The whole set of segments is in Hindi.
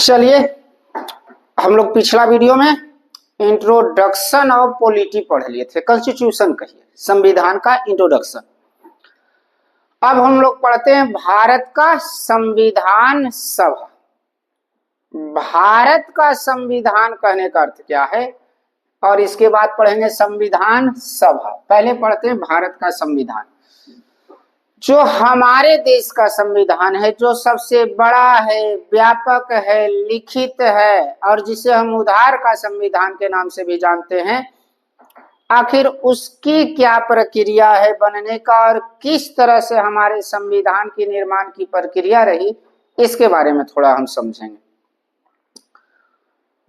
चलिए, हम लोग पिछला वीडियो में इंट्रोडक्शन ऑफ पॉलिटी पढ़ लिए थे। कॉन्स्टिट्यूशन कहिए, संविधान का इंट्रोडक्शन। अब हम लोग पढ़ते हैं भारत का संविधान सभा। भारत का संविधान कहने का अर्थ क्या है, और इसके बाद पढ़ेंगे संविधान सभा। पहले पढ़ते हैं भारत का संविधान। जो हमारे देश का संविधान है, जो सबसे बड़ा है, व्यापक है, लिखित है, और जिसे हम उधार का संविधान के नाम से भी जानते हैं, आखिर उसकी क्या प्रक्रिया है बनने का, और किस तरह से हमारे संविधान की निर्माण की प्रक्रिया रही, इसके बारे में थोड़ा हम समझेंगे।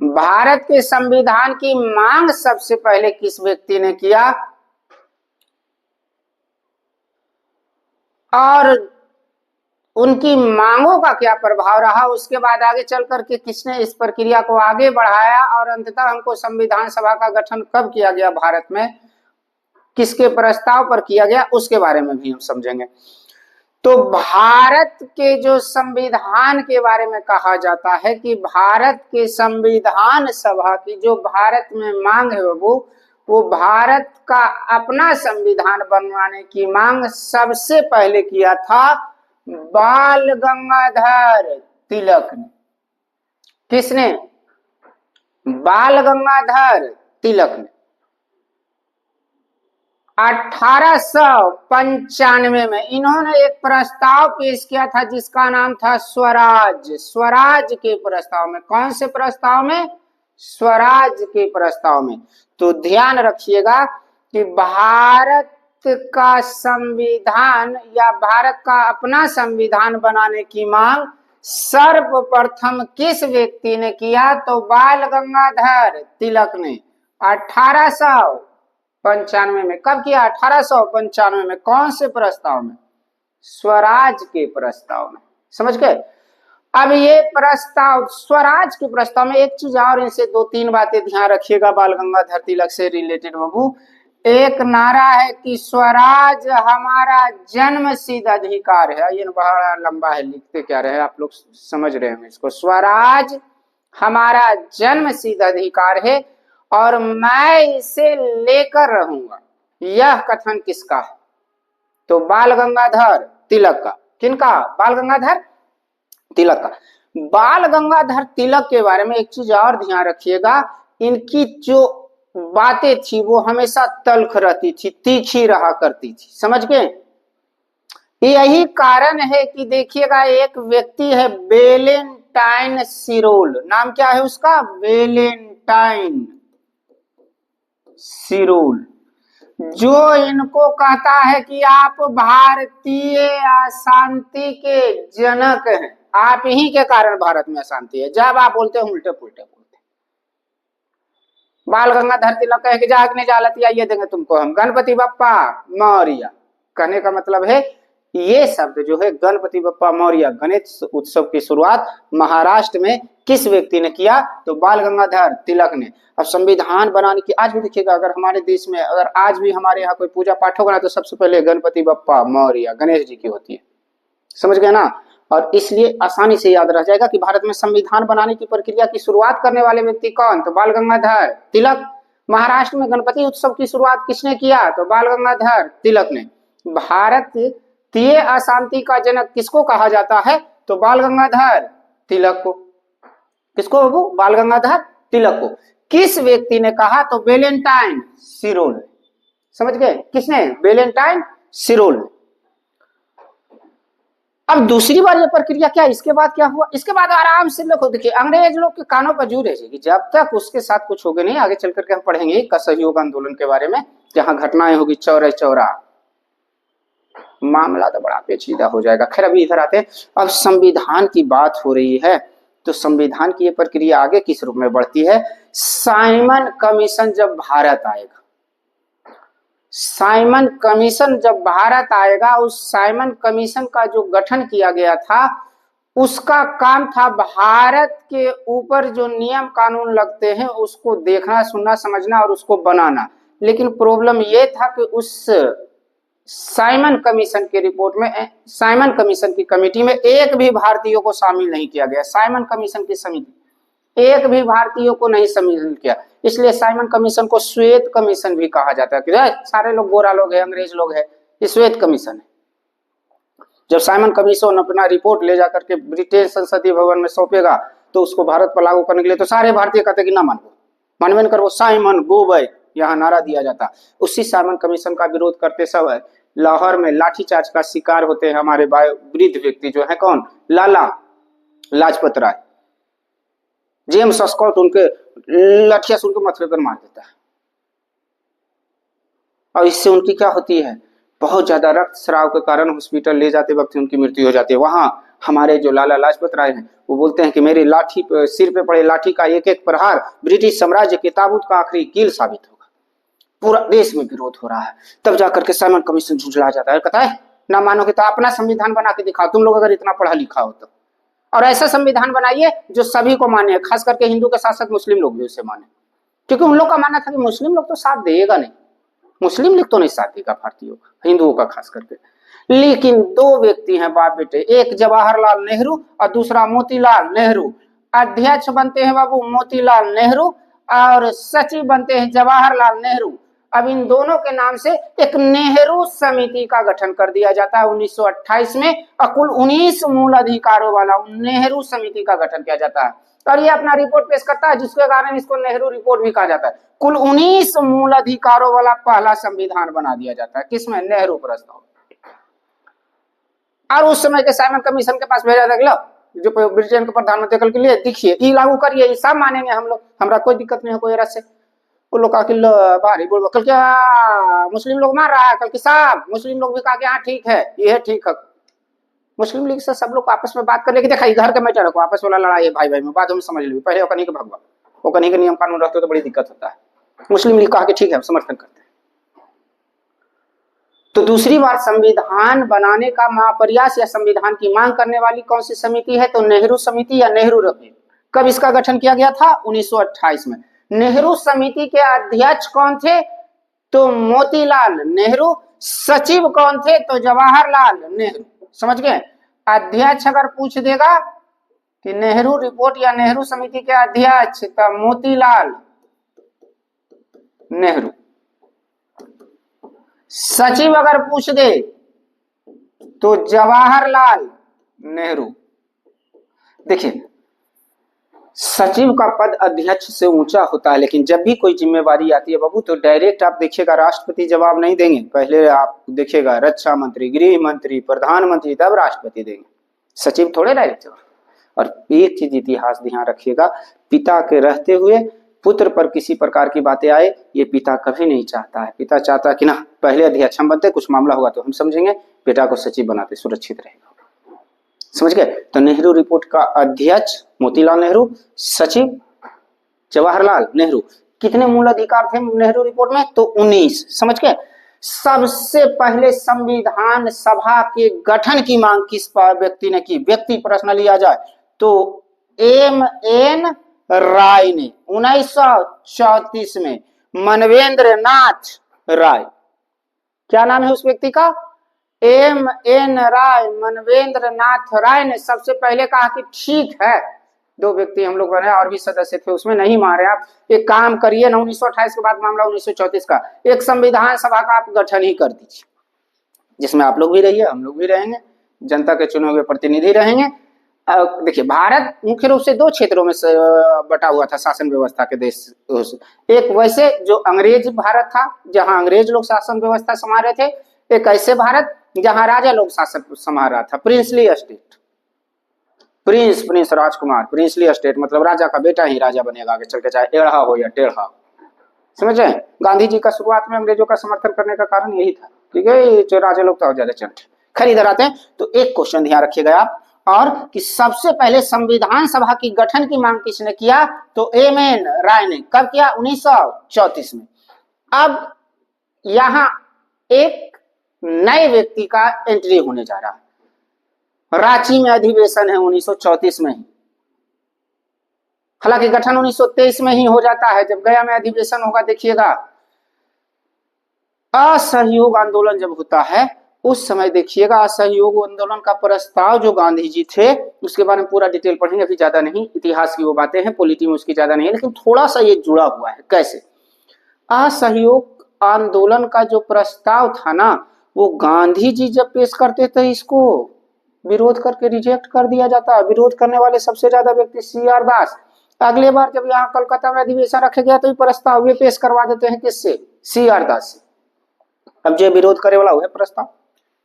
भारत के संविधान की मांग सबसे पहले किस व्यक्ति ने किया, और उनकी मांगों का क्या प्रभाव रहा, उसके बाद आगे चल करके किसने इस प्रक्रिया को आगे बढ़ाया, और अंततः हमको संविधान सभा का गठन कब किया गया, भारत में किसके प्रस्ताव पर किया गया, उसके बारे में भी हम समझेंगे। तो भारत के जो संविधान के बारे में कहा जाता है कि भारत के संविधान सभा की जो भारत में मांग है वो भारत का अपना संविधान बनवाने की मांग सबसे पहले किया था बाल गंगाधर तिलक ने। किसने? बाल गंगाधर तिलक ने 1895 में इन्होंने एक प्रस्ताव पेश किया था जिसका नाम था स्वराज। स्वराज के प्रस्ताव में, कौन से प्रस्ताव में? स्वराज के प्रस्ताव में। तो ध्यान रखिएगा कि भारत का संविधान या भारत का अपना संविधान बनाने की मांग सर्वप्रथम किस व्यक्ति ने किया, तो बाल गंगाधर तिलक ने 1895 में। कब किया? 1895 में। कौन से प्रस्ताव में? स्वराज के प्रस्ताव में। समझ गए? अब ये प्रस्ताव, स्वराज के प्रस्ताव में एक चीज और, इनसे दो तीन बातें ध्यान रखिएगा बाल गंगाधर तिलक से रिलेटेड बाबू। एक नारा है कि स्वराज हमारा जन्मसिद्ध अधिकार है। ये बड़ा लंबा है, लिखते क्या रहे आप लोग समझ रहे हैं इसको। स्वराज हमारा जन्मसिद्ध अधिकार है और मैं इसे लेकर रहूंगा। यह कथन किसका है? तो बाल गंगाधर तिलक का। किनका? बाल गंगाधर तिलक का। बाल गंगाधर तिलक के बारे में एक चीज और ध्यान रखिएगा, इनकी जो बातें थी वो हमेशा तल्ख रहती थी, तीखी रहा करती थी। समझ गए? यही कारण है कि देखिएगा एक व्यक्ति है वेलेंटाइन सिरोल। नाम क्या है उसका? वेलेंटाइन सिरोल, जो इनको कहता है कि आप भारतीय अशांति के जनक हैं। आप ही के कारण भारत में अशांति है। जब आप बोलते हैं उल्टे पुल्टे बोलते। बाल गंगाधर तिलक कहे कि जागने जालतिया ये देंगे तुमको हम, गणपति बप्पा मौर्य। कहने का मतलब है ये शब्द जो है गणपति बप्पा मौर्य, गणेश उत्सव की शुरुआत महाराष्ट्र में किस व्यक्ति ने किया? तो बाल गंगाधर तिलक ने। अब संविधान बनाने की, आज भी देखिएगा अगर हमारे देश में, अगर आज भी हमारे यहाँ कोई पूजा पाठ होगा ना, तो सबसे पहले गणपति बप्पा मौर्य, गणेश जी की होती है। समझ गए ना? और इसलिए आसानी से याद रह जाएगा कि भारत में संविधान बनाने की प्रक्रिया की शुरुआत करने वाले व्यक्ति कौन? तो बाल गंगाधर तिलक। महाराष्ट्र में गणपति उत्सव की शुरुआत किसने किया? तो बाल गंगाधर तिलक ने। भारतीय अशांति का जनक किसको कहा जाता है? तो बाल गंगाधर तिलक को। किसको बाबू? बाल गंगाधर तिलक को। किस व्यक्ति ने कहा? तो वेलेंटाइन सिरोल। समझ गए? किसने? वेलेंटाइन सिरोल। अब दूसरी बार ये प्रक्रिया क्या, इसके बाद क्या हुआ? इसके बाद आराम से लोग देखिए, अंग्रेज लोग के कानों पर जू रहेगी जब तक उसके साथ कुछ होगा नहीं। आगे चल करके हम पढ़ेंगे का सहयोग आंदोलन के बारे में, जहां घटनाएं होगी चौरा चौरा, मामला तो बड़ा पेचीदा हो जाएगा। खैर अभी इधर आते हैं। अब संविधान की बात हो रही है, तो संविधान की ये प्रक्रिया आगे किस रूप में बढ़ती है? साइमन कमीशन जब भारत आएगा, साइमन कमीशन जब भारत आएगा, उस साइमन कमीशन का जो गठन किया गया था, उसका काम था भारत के ऊपर जो नियम कानून लगते हैं उसको देखना, सुनना, समझना और उसको बनाना। लेकिन प्रॉब्लम यह था कि उस साइमन कमीशन की रिपोर्ट में, साइमन कमीशन की कमेटी में एक भी भारतीयों को शामिल नहीं किया गया। साइमन कमीशन की समिति एक भी भारतीयों को नहीं शामिल किया, इसलिए साइमन कमीशन को श्वेत कमीशन भी कहा जाता है कि सारे लोग गोरा लोग हैं, अंग्रेज लोग हैं, ये श्वेत कमीशन है। जब साइमन कमीशन अपना रिपोर्ट ले जाकर के ब्रिटेन संसदीय भवन में सौंपेगा तो उसको भारत पर लागू करने के लिए तो सारे भारतीय कहते कि ना मानो, मानवेन कर वो साइमन गो बाय यहाँ नारा दिया जाता। उसी साइमन कमीशन का विरोध करते समय लाहौर में लाठीचार्ज का शिकार होते हैं हमारे वृद्ध व्यक्ति जो है कौन, लाला लाजपत राय। जेम्स स्कॉट उनके लाठिया से उनके मथे पर मार देता है और इससे उनकी क्या होती है, बहुत ज्यादा रक्तस्राव के कारण हॉस्पिटल ले जाते वक्त उनकी मृत्यु हो जाती है। वहां हमारे जो लाला लाजपत राय हैं वो बोलते हैं कि मेरी लाठी सिर पे पड़े लाठी का एक एक प्रहार ब्रिटिश साम्राज्य के ताबूत का आखिरी कील साबित होगा। पूरा देश में विरोध हो रहा है, तब जाकर के साइमन कमीशन झुंझला जाता है, कहता है ना मानोगे तो अपना संविधान बना के दिखाओ, तुम लोग अगर इतना पढ़ा लिखा हो तो, और ऐसा संविधान बनाइए जो सभी को माने, खास करके हिंदू के साथ साथ मुस्लिम लोग भी उसे माने, क्योंकि उन लोग का मानना था कि मुस्लिम लोग तो साथ देगा नहीं, मुस्लिम लीग तो नहीं साथ देगा भारतीयों का, हिंदुओं का खास करके। लेकिन दो व्यक्ति हैं बाप बेटे, एक जवाहरलाल नेहरू और दूसरा मोतीलाल नेहरू। अध्यक्ष बनते हैं बाबू मोतीलाल नेहरू और सचिव बनते हैं जवाहरलाल नेहरू। अब इन दोनों के नाम से एक नेहरू समिति का गठन कर दिया जाता है 1928 में, और कुल 19 मूल अधिकारों वाला नेहरू समिति का गठन किया जाता है और ये अपना रिपोर्ट पेश करता है, जिसके कारण इसको नेहरू रिपोर्ट भी कहा जाता है। कुल 19 मूल अधिकारों वाला पहला संविधान बना दिया जाता है, किसमें, नेहरू प्रस्ताव। और उस समय के साइमन कमीशन के पास भेजा था, जो ब्रिटेन के प्रधानमंत्री कल के लिए देखिए ये लागू करिए, ये सब मानेंगे हम लोग, हमारा कोई दिक्कत नहीं है कोई रस से। वो लोग कहा कि भारी बोल, कल क्या मुस्लिम लोग मार रहा है, कल की साहब मुस्लिम लोग भी कहा कि हाँ ठीक है, ये ठीक है। मुस्लिम लीग से सब लोग आपस में बात करने की देखा, घर के मैटर को आपस वाला लड़ाई है भाई भाई में, बात हम समझ ली, पहले कहीं के भगवा वो कहीं के नियम कानून रखते तो बड़ी दिक्कत होता है। मुस्लिम लीग कहा कि ठीक है हम समर्थन करते हैं। तो दूसरी बार संविधान बनाने का महाप्रयास या संविधान की मांग करने वाली कौन सी समिति है, तो नेहरू समिति या नेहरू रफी। कब इसका गठन किया गया था, 1928 में। नेहरू समिति के अध्यक्ष कौन थे, तो मोतीलाल नेहरू। सचिव कौन थे, तो जवाहरलाल नेहरू। समझ गए, अध्यक्ष अगर पूछ देगा कि नेहरू रिपोर्ट या नेहरू समिति के अध्यक्ष, तो मोतीलाल नेहरू। सचिव अगर पूछ दे तो जवाहरलाल नेहरू। देखिए सचिव का पद अध्यक्ष से ऊंचा होता है, लेकिन जब भी कोई जिम्मेवारी आती है बाबू तो डायरेक्ट आप देखिएगा राष्ट्रपति जवाब नहीं देंगे, पहले आप देखिएगा रक्षा मंत्री, गृह मंत्री, प्रधानमंत्री, तब राष्ट्रपति देंगे, सचिव थोड़े डायरेक्ट। और एक चीज इतिहास ध्यान रखिएगा, पिता के रहते हुए पुत्र पर किसी प्रकार की बातें आए, ये पिता कभी नहीं चाहता है। पिता चाहता है कि ना पहले अध्यक्ष हम बनते, कुछ मामला होगा तो हम समझेंगे, बेटा को सचिव बनाते, सुरक्षित रहेगा। समझ गए, तो नेहरू रिपोर्ट का अध्यक्ष मोतीलाल नेहरू, सचिव जवाहरलाल नेहरू। कितने मूल अधिकार थे नेहरू रिपोर्ट में, तो 19। समझ गए, सबसे पहले संविधान सभा के गठन की मांग किस व्यक्ति ने की, व्यक्ति प्रश्न लिया जाए तो M.N. राय ने 1934 में। मनवेंद्र नाथ राय, क्या नाम है उस व्यक्ति का, M.N. राय। मनवेंद्र नाथ राय ने सबसे पहले कहा कि ठीक है, दो व्यक्ति हम लोग बने, और भी सदस्य थे उसमें, नहीं मारे आप, एक काम करिए ना, 1928 के बाद मामला 1934 का, एक संविधान सभा का आप गठन ही कर दीजिए, जिसमें आप लोग भी रहिए, हम लोग भी रहेंगे, जनता के चुने हुए प्रतिनिधि रहेंगे। देखिए भारत मुख्य रूप से दो क्षेत्रों में बटा हुआ था शासन व्यवस्था के देश। एक वैसे जो अंग्रेज भारत था, जहां अंग्रेज लोग शासन व्यवस्था संभाल रहे थे, एक ऐसे भारत जहां राजा लोग शासन संभाल रहा था, प्रिंसली एस्टेट। प्रिंस राजकुमार, प्रिंसली स्टेट मतलब राजा का बेटा ही राजा बनेगा आगे चल के, चाहे एड़ा हो या टेढ़ा। समझ रहे हैं, गांधी जी का शुरुआत में अंग्रेजों का समर्थन करने का कारण यही था, ठीक है, जो राजा लोग तो ज्यादा चलते। खैर इधर आते हैं, तो एक क्वेश्चन ध्यान रखिएगा आप, और कि सबसे पहले संविधान सभा की गठन की मांग किसने किया, तो M.N. राय ने। कब किया, 1934 में। अब यहां एक नए व्यक्ति का एंट्री होने जा रहा है। रांची में अधिवेशन है 1934 में ही, हालांकि गठन 1923 में ही हो जाता है। जब गया में अधिवेशन होगा देखिएगा, असहयोग आंदोलन जब होता है उस समय देखिएगा, असहयोग आंदोलन का प्रस्ताव जो गांधी जी थे उसके बारे में पूरा डिटेल पढ़ेंगे, अभी ज्यादा नहीं, इतिहास की वो बातें हैं, पॉलिटी में उसकी ज्यादा नहीं है, लेकिन थोड़ा सा ये जुड़ा हुआ है। कैसे? असहयोग आंदोलन का जो प्रस्ताव था ना, वो गांधी जी जब पेश करते थे इसको विरोध करके रिजेक्ट कर दिया जाता है। विरोध करने वाले सबसे ज्यादा व्यक्ति CR दास। अगले बार जब यहाँ कलकत्ता में अधिवेशन रखा गया तो ये प्रस्ताव वे पेश करवा देते हैं, किससे? CR दास से। अब जो विरोध करे वाला वह प्रस्ताव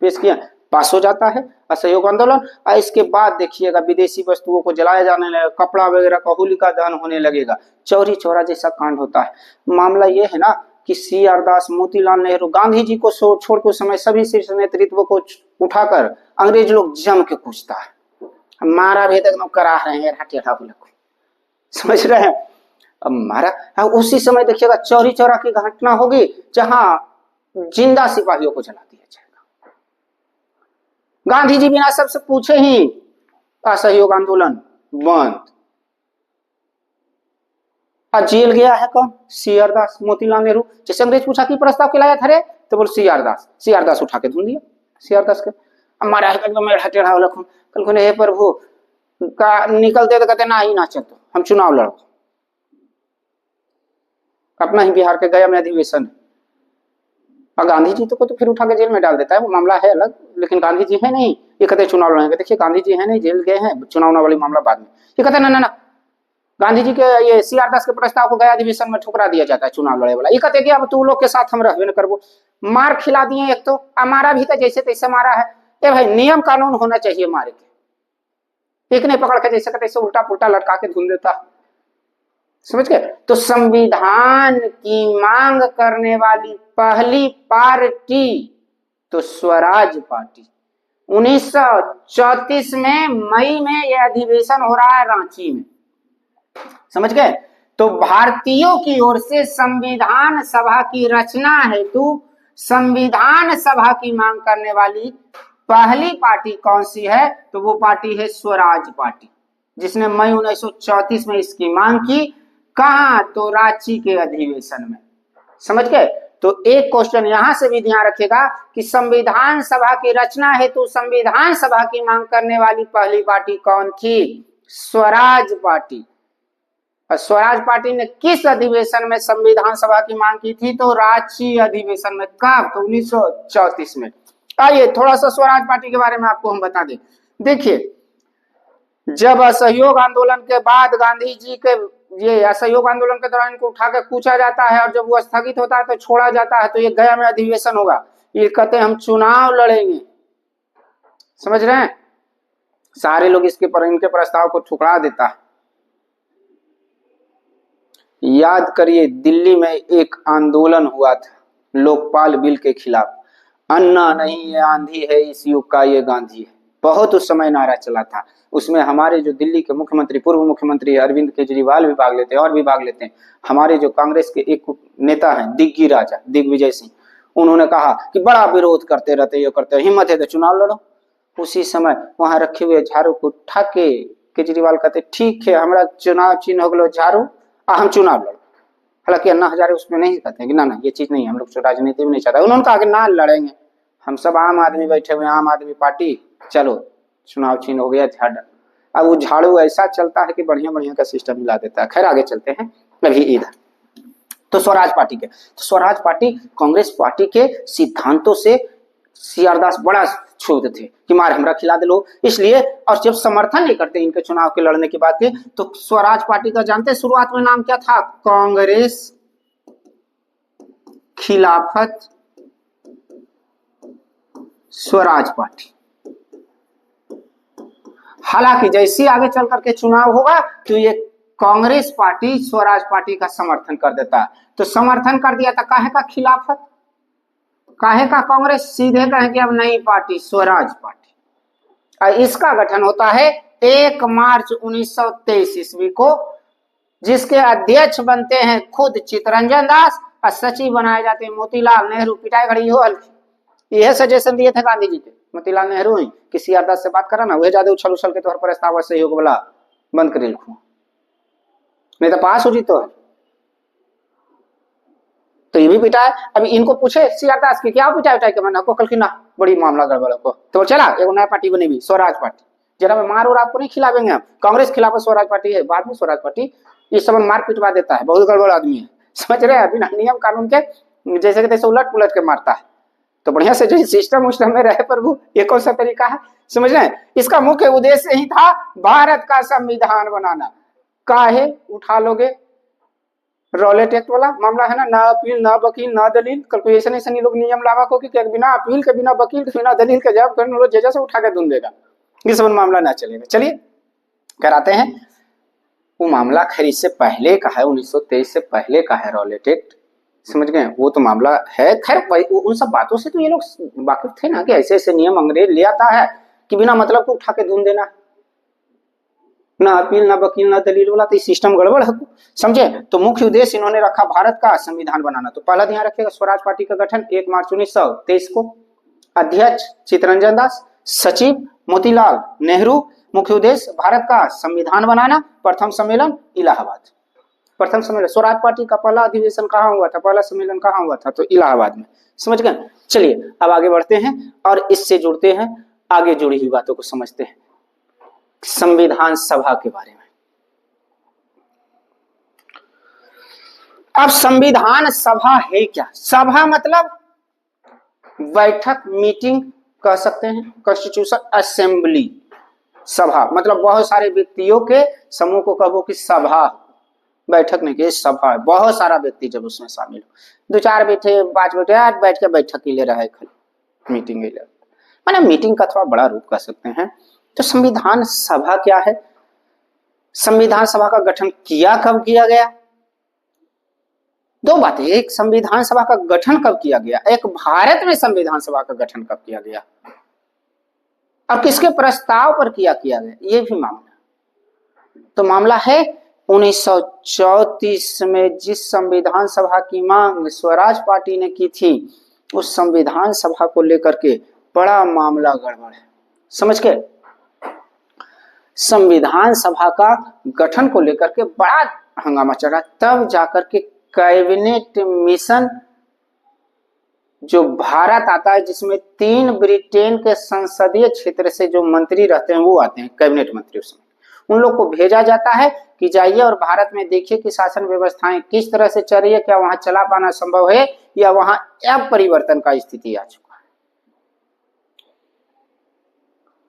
पेश किया, पास हो जाता है असहयोग आंदोलन। और इसके बाद देखिएगा विदेशी वस्तुओं को जलाया जाने लगेगा, कपड़ा वगैरह का होलिका दहन होने लगेगा, चौरी चौरा जैसा कांड होता है। मामला यह है ना कि CR दास, मोतीलाल नेहरू, गांधी जी को छोड़ के उस समय सभी शीर्ष नेतृत्व को उठाकर अंग्रेज लोग जम के पूछता है, हमारा भी एकदम करा रहे हैं टेढ़ा को, समझ रहे हैं? अब मारा, उसी समय देखिएगा चौरी चौरा की घटना होगी जहां जिंदा सिपाहियों को जला दिया जाएगा। गांधी जी बिना सबसे पूछे ही असहयोग आंदोलन बंद। और जेल गया है कौन? CR दास, मोतीलाल नेहरू। जैसे अंग्रेज पूछा कि प्रस्ताव के लाया था रे, तो बोल CR दास। CR दास उठा के धुन दिया CR दास के। हमारा एकदम टेढ़ा वाला खून। कल को हे प्रभु का निकलते तो कहते ना ही ना चल, तो हम चुनाव लड़ो। अपना ही बिहार के गया में अधिवेशन, और गांधी जी को तो फिर उठा के जेल में डाल देता है, वो मामला है अलग, लेकिन गांधी जी है नहीं, ये कहते चुनाव लड़ेंगे। देखिए गांधी जी है नहीं, जेल गए हैं, चुनाव वाली मामला बाद में। ये कहते ना ना ना, गांधी जी के ये CR दास के प्रस्ताव को गया अधिवेशन में ठुकरा दिया जाता है चुनाव लड़े वाला। ये कहते कि अब तू लोग के साथ हम रहबे न करबो। मार खिला दिए एक तो, हमारा भी तो जैसे तैसे मारा है। ए भाई नियम कानून होना चाहिए मारे के, एक ने पकड़ के जैसे तैसे उल्टा पुल्टा लटका के धुन देता, समझ गए? तो संविधान की मांग करने वाली पहली पार्टी तो स्वराज पार्टी। 1934 में मई में यह अधिवेशन हो रहा है रांची में, समझ गए? तो भारतीयों की ओर से संविधान सभा की रचना हेतु संविधान सभा की मांग करने वाली पहली पार्टी कौन सी है? तो वो पार्टी है स्वराज पार्टी, जिसने मई 1934 में इसकी मांग की। कहां? तो रांची के अधिवेशन में, समझ गए? तो एक क्वेश्चन यहां से भी ध्यान रखेगा कि संविधान सभा की रचना हेतु संविधान सभा की मांग करने वाली पहली पार्टी कौन थी? स्वराज पार्टी। स्वराज पार्टी ने किस अधिवेशन में संविधान सभा की मांग की थी? तो रांची अधिवेशन में। कब? तो 1934 में। आइए थोड़ा सा स्वराज पार्टी के बारे में आपको हम बता दें। देखिए, जब असहयोग आंदोलन के बाद गांधी जी के ये असहयोग आंदोलन के दौरान इनको उठा के कूचा जाता है, और जब वो स्थगित होता है तो छोड़ा जाता है, तो ये गया में अधिवेशन होगा। ये कहते हैं हम चुनाव लड़ेंगे, समझ रहे हैं? सारे लोग इनके प्रस्ताव को ठुकरा देता है। याद करिए, दिल्ली में एक आंदोलन हुआ था लोकपाल बिल के खिलाफ। अन्ना नहीं ये आंधी है, इस युग का ये गांधी है, बहुत उस समय नारा चला था। उसमें हमारे जो दिल्ली के मुख्यमंत्री, पूर्व मुख्यमंत्री अरविंद केजरीवाल भी भाग लेते हैं, और भी भाग लेते हैं। हमारे जो कांग्रेस के एक नेता हैं दिग्विजय सिंह, उन्होंने कहा कि बड़ा विरोध करते रहते, ये करते, हिम्मत है तो चुनाव लड़ो। उसी समय वहां रखे हुए झाड़ू को उठा के केजरीवाल कहते ठीक है, हमारा चुनाव चिन्ह हो गलो झाड़ू, हम चुनाव लड़ो। हालांकि अन्ना हजारे उसमें नहीं कहते हैं कि ना ना ये चीज नहीं, हम लोग राजनीति में नहीं चाहते। उन्होंने कहा कि ना लड़ेंगे, हम सब आम आदमी बैठे हुए, आम आदमी पार्टी, चलो चुनाव चिन्ह हो गया झाड़ू। अब वो झाड़ू ऐसा चलता है कि बढ़िया बढ़िया का सिस्टम मिला देता है। खैर आगे चलते हैं अभी इधर। तो स्वराज पार्टी के, तो स्वराज पार्टी कांग्रेस पार्टी के सिद्धांतों से CR दास बड़ा क्षुब्ध थे कि मार हमरा खिला दे लो, इसलिए। और जब समर्थन नहीं करते इनके चुनाव के लड़ने की बात की, तो स्वराज पार्टी का जानते शुरुआत में नाम क्या था? कांग्रेस खिलाफत स्वराज पार्टी। हालांकि जैसे आगे चल करके चुनाव होगा तो ये कांग्रेस पार्टी स्वराज पार्टी का समर्थन कर देता है। तो समर्थन कर दिया था, काहे का खिलाफत, काहे का कांग्रेस, सीधे कहें कि अब नई पार्टी स्वराज पार्टी। और इसका गठन होता है 1 मार्च 1923 ईस्वी को, जिसके अध्यक्ष बनते हैं खुद चित्तरंजन दास और सचिव बनाए जाते हैं मोतीलाल नेहरू। पिटाई घड़ी हो हल्की, यह सजेशन दिए थे गांधी जी के मोतीलाल नेहरू ही कि CR दास से बात करा ना, वह ज्यादा उछल उछल के तोहर प्रस्ताव सहयोग वाला बंद कर लिखू, नहीं तो पास हो जी। तो तो ये भी पिटाए। अभी इनको पूछे सियादास की क्या पिटाई उठाई के मैंने आपको कल की ना बड़ी मामला गड़बड़ को तो चला एक नया पार्टी बनी हुई स्वराज पार्टी। जरा मैं मार और आपको नहीं खिलावेंगे हम, कांग्रेस खिलाफ स्वराज पार्टी है, बाद में स्वराज पार्टी इस समय मार पिटवा देता है, बहुत गड़बड़ आदमी है, समझ रहे हैं। बिना नियम कानून के जैसे कि तैसे उलट पुलट के मारता है। तो बढ़िया से जो सिस्टम उस्टम में रहे प्रभु, ये कौन सा तरीका है, समझ रहे हैं। इसका मुख्य उद्देश्य ही था भारत का संविधान बनाना। काहे उठा लोगे रॉलेट एक्ट वाला मामला है ना अपील ना वकील ना दलील, कैलकुलेशन ऐसे नहीं लोग नियम लावा को कि बिना अपील के बिना वकील के बिना दलील के जवाब करने लोग जज से उठा के दून देगा, ये सब मामला ना चलेगा। चलिए कराते हैं वो मामला। खैर इससे पहले का है 1923 से पहले का है रॉलेट एक्ट, समझ गए, वो तो मामला है। खैर उन सब बातों से तो ये लोग वाकिफ थे ना कि ऐसे ऐसे नियम अंग्रेज ले आता है कि बिना मतलब को उठा के धून देना, ना अपील ना वकील ना दलील वाला, तो सिस्टम गड़बड़ है, समझे। तो मुख्य उद्देश्य इन्होंने रखा भारत का संविधान बनाना। तो पहला ध्यान रखिएगा स्वराज पार्टी का गठन 1 मार्च 1923 को, अध्यक्ष चित्तरंजन दास, सचिव मोतीलाल नेहरू, मुख्य उद्देश्य भारत का संविधान बनाना। प्रथम सम्मेलन इलाहाबाद, प्रथम सम्मेलन स्वराज पार्टी का पहला अधिवेशन कहाँ हुआ था, पहला सम्मेलन कहाँ हुआ था, तो इलाहाबाद में, समझ गए। चलिए अब आगे बढ़ते हैं और इससे जुड़ते हैं, आगे जुड़ी हुई बातों को समझते हैं संविधान सभा के बारे में। अब संविधान सभा है क्या? सभा मतलब बैठक, मीटिंग कह सकते हैं, कॉन्स्टिट्यूशन असेंबली। सभा मतलब बहुत सारे व्यक्तियों के समूह को कहो कि सभा, बैठक नहीं की सभा, बहुत सारा व्यक्ति जब उसमें शामिल हो, 2-4 बैठे 5 बैठे आज बैठ के बैठक ही ले रहा है, खाली मीटिंग ही ले, माने मीटिंग का थोड़ा बड़ा रूप कह सकते हैं। तो संविधान सभा क्या है? संविधान सभा का गठन किया कब किया गया? दो बातें, एक संविधान सभा का गठन कब किया गया, एक भारत में संविधान सभा का गठन कब किया गया और किसके प्रस्ताव पर किया गया, ये भी मामला। तो मामला है 1934 में जिस संविधान सभा की मांग स्वराज पार्टी ने की थी, उस संविधान सभा को लेकर के बड़ा मामला गड़बड़ है, समझ के। संविधान सभा का गठन को लेकर के बड़ा हंगामा चला, तब जाकर के कैबिनेट मिशन जो भारत आता है, जिसमें 3 ब्रिटेन के संसदीय क्षेत्र से जो मंत्री रहते हैं वो आते हैं, कैबिनेट मंत्री, उसमें उन लोग को भेजा जाता है कि जाइए और भारत में देखिए कि शासन व्यवस्थाएं किस तरह से चल रही है, क्या वहां चला पाना संभव है या वहां अब परिवर्तन का स्थिति आ चुका है।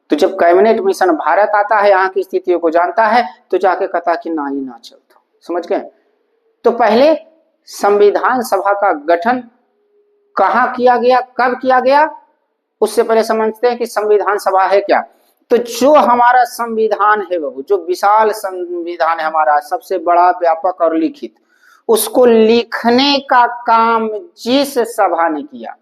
तो जब कैबिनेट मिशन भारत आता है, यहाँ की स्थितियों को जानता है, तो जाके कहता कि ना ही ना चलता, समझ गए। तो पहले संविधान सभा का गठन कहाँ किया गया, कब किया गया, उससे पहले समझते हैं कि संविधान सभा है क्या। तो जो हमारा संविधान है बाबू, जो विशाल संविधान है हमारा, सबसे बड़ा, व्यापक और लिखित, उसको लिखने का काम जिस सभा ने किया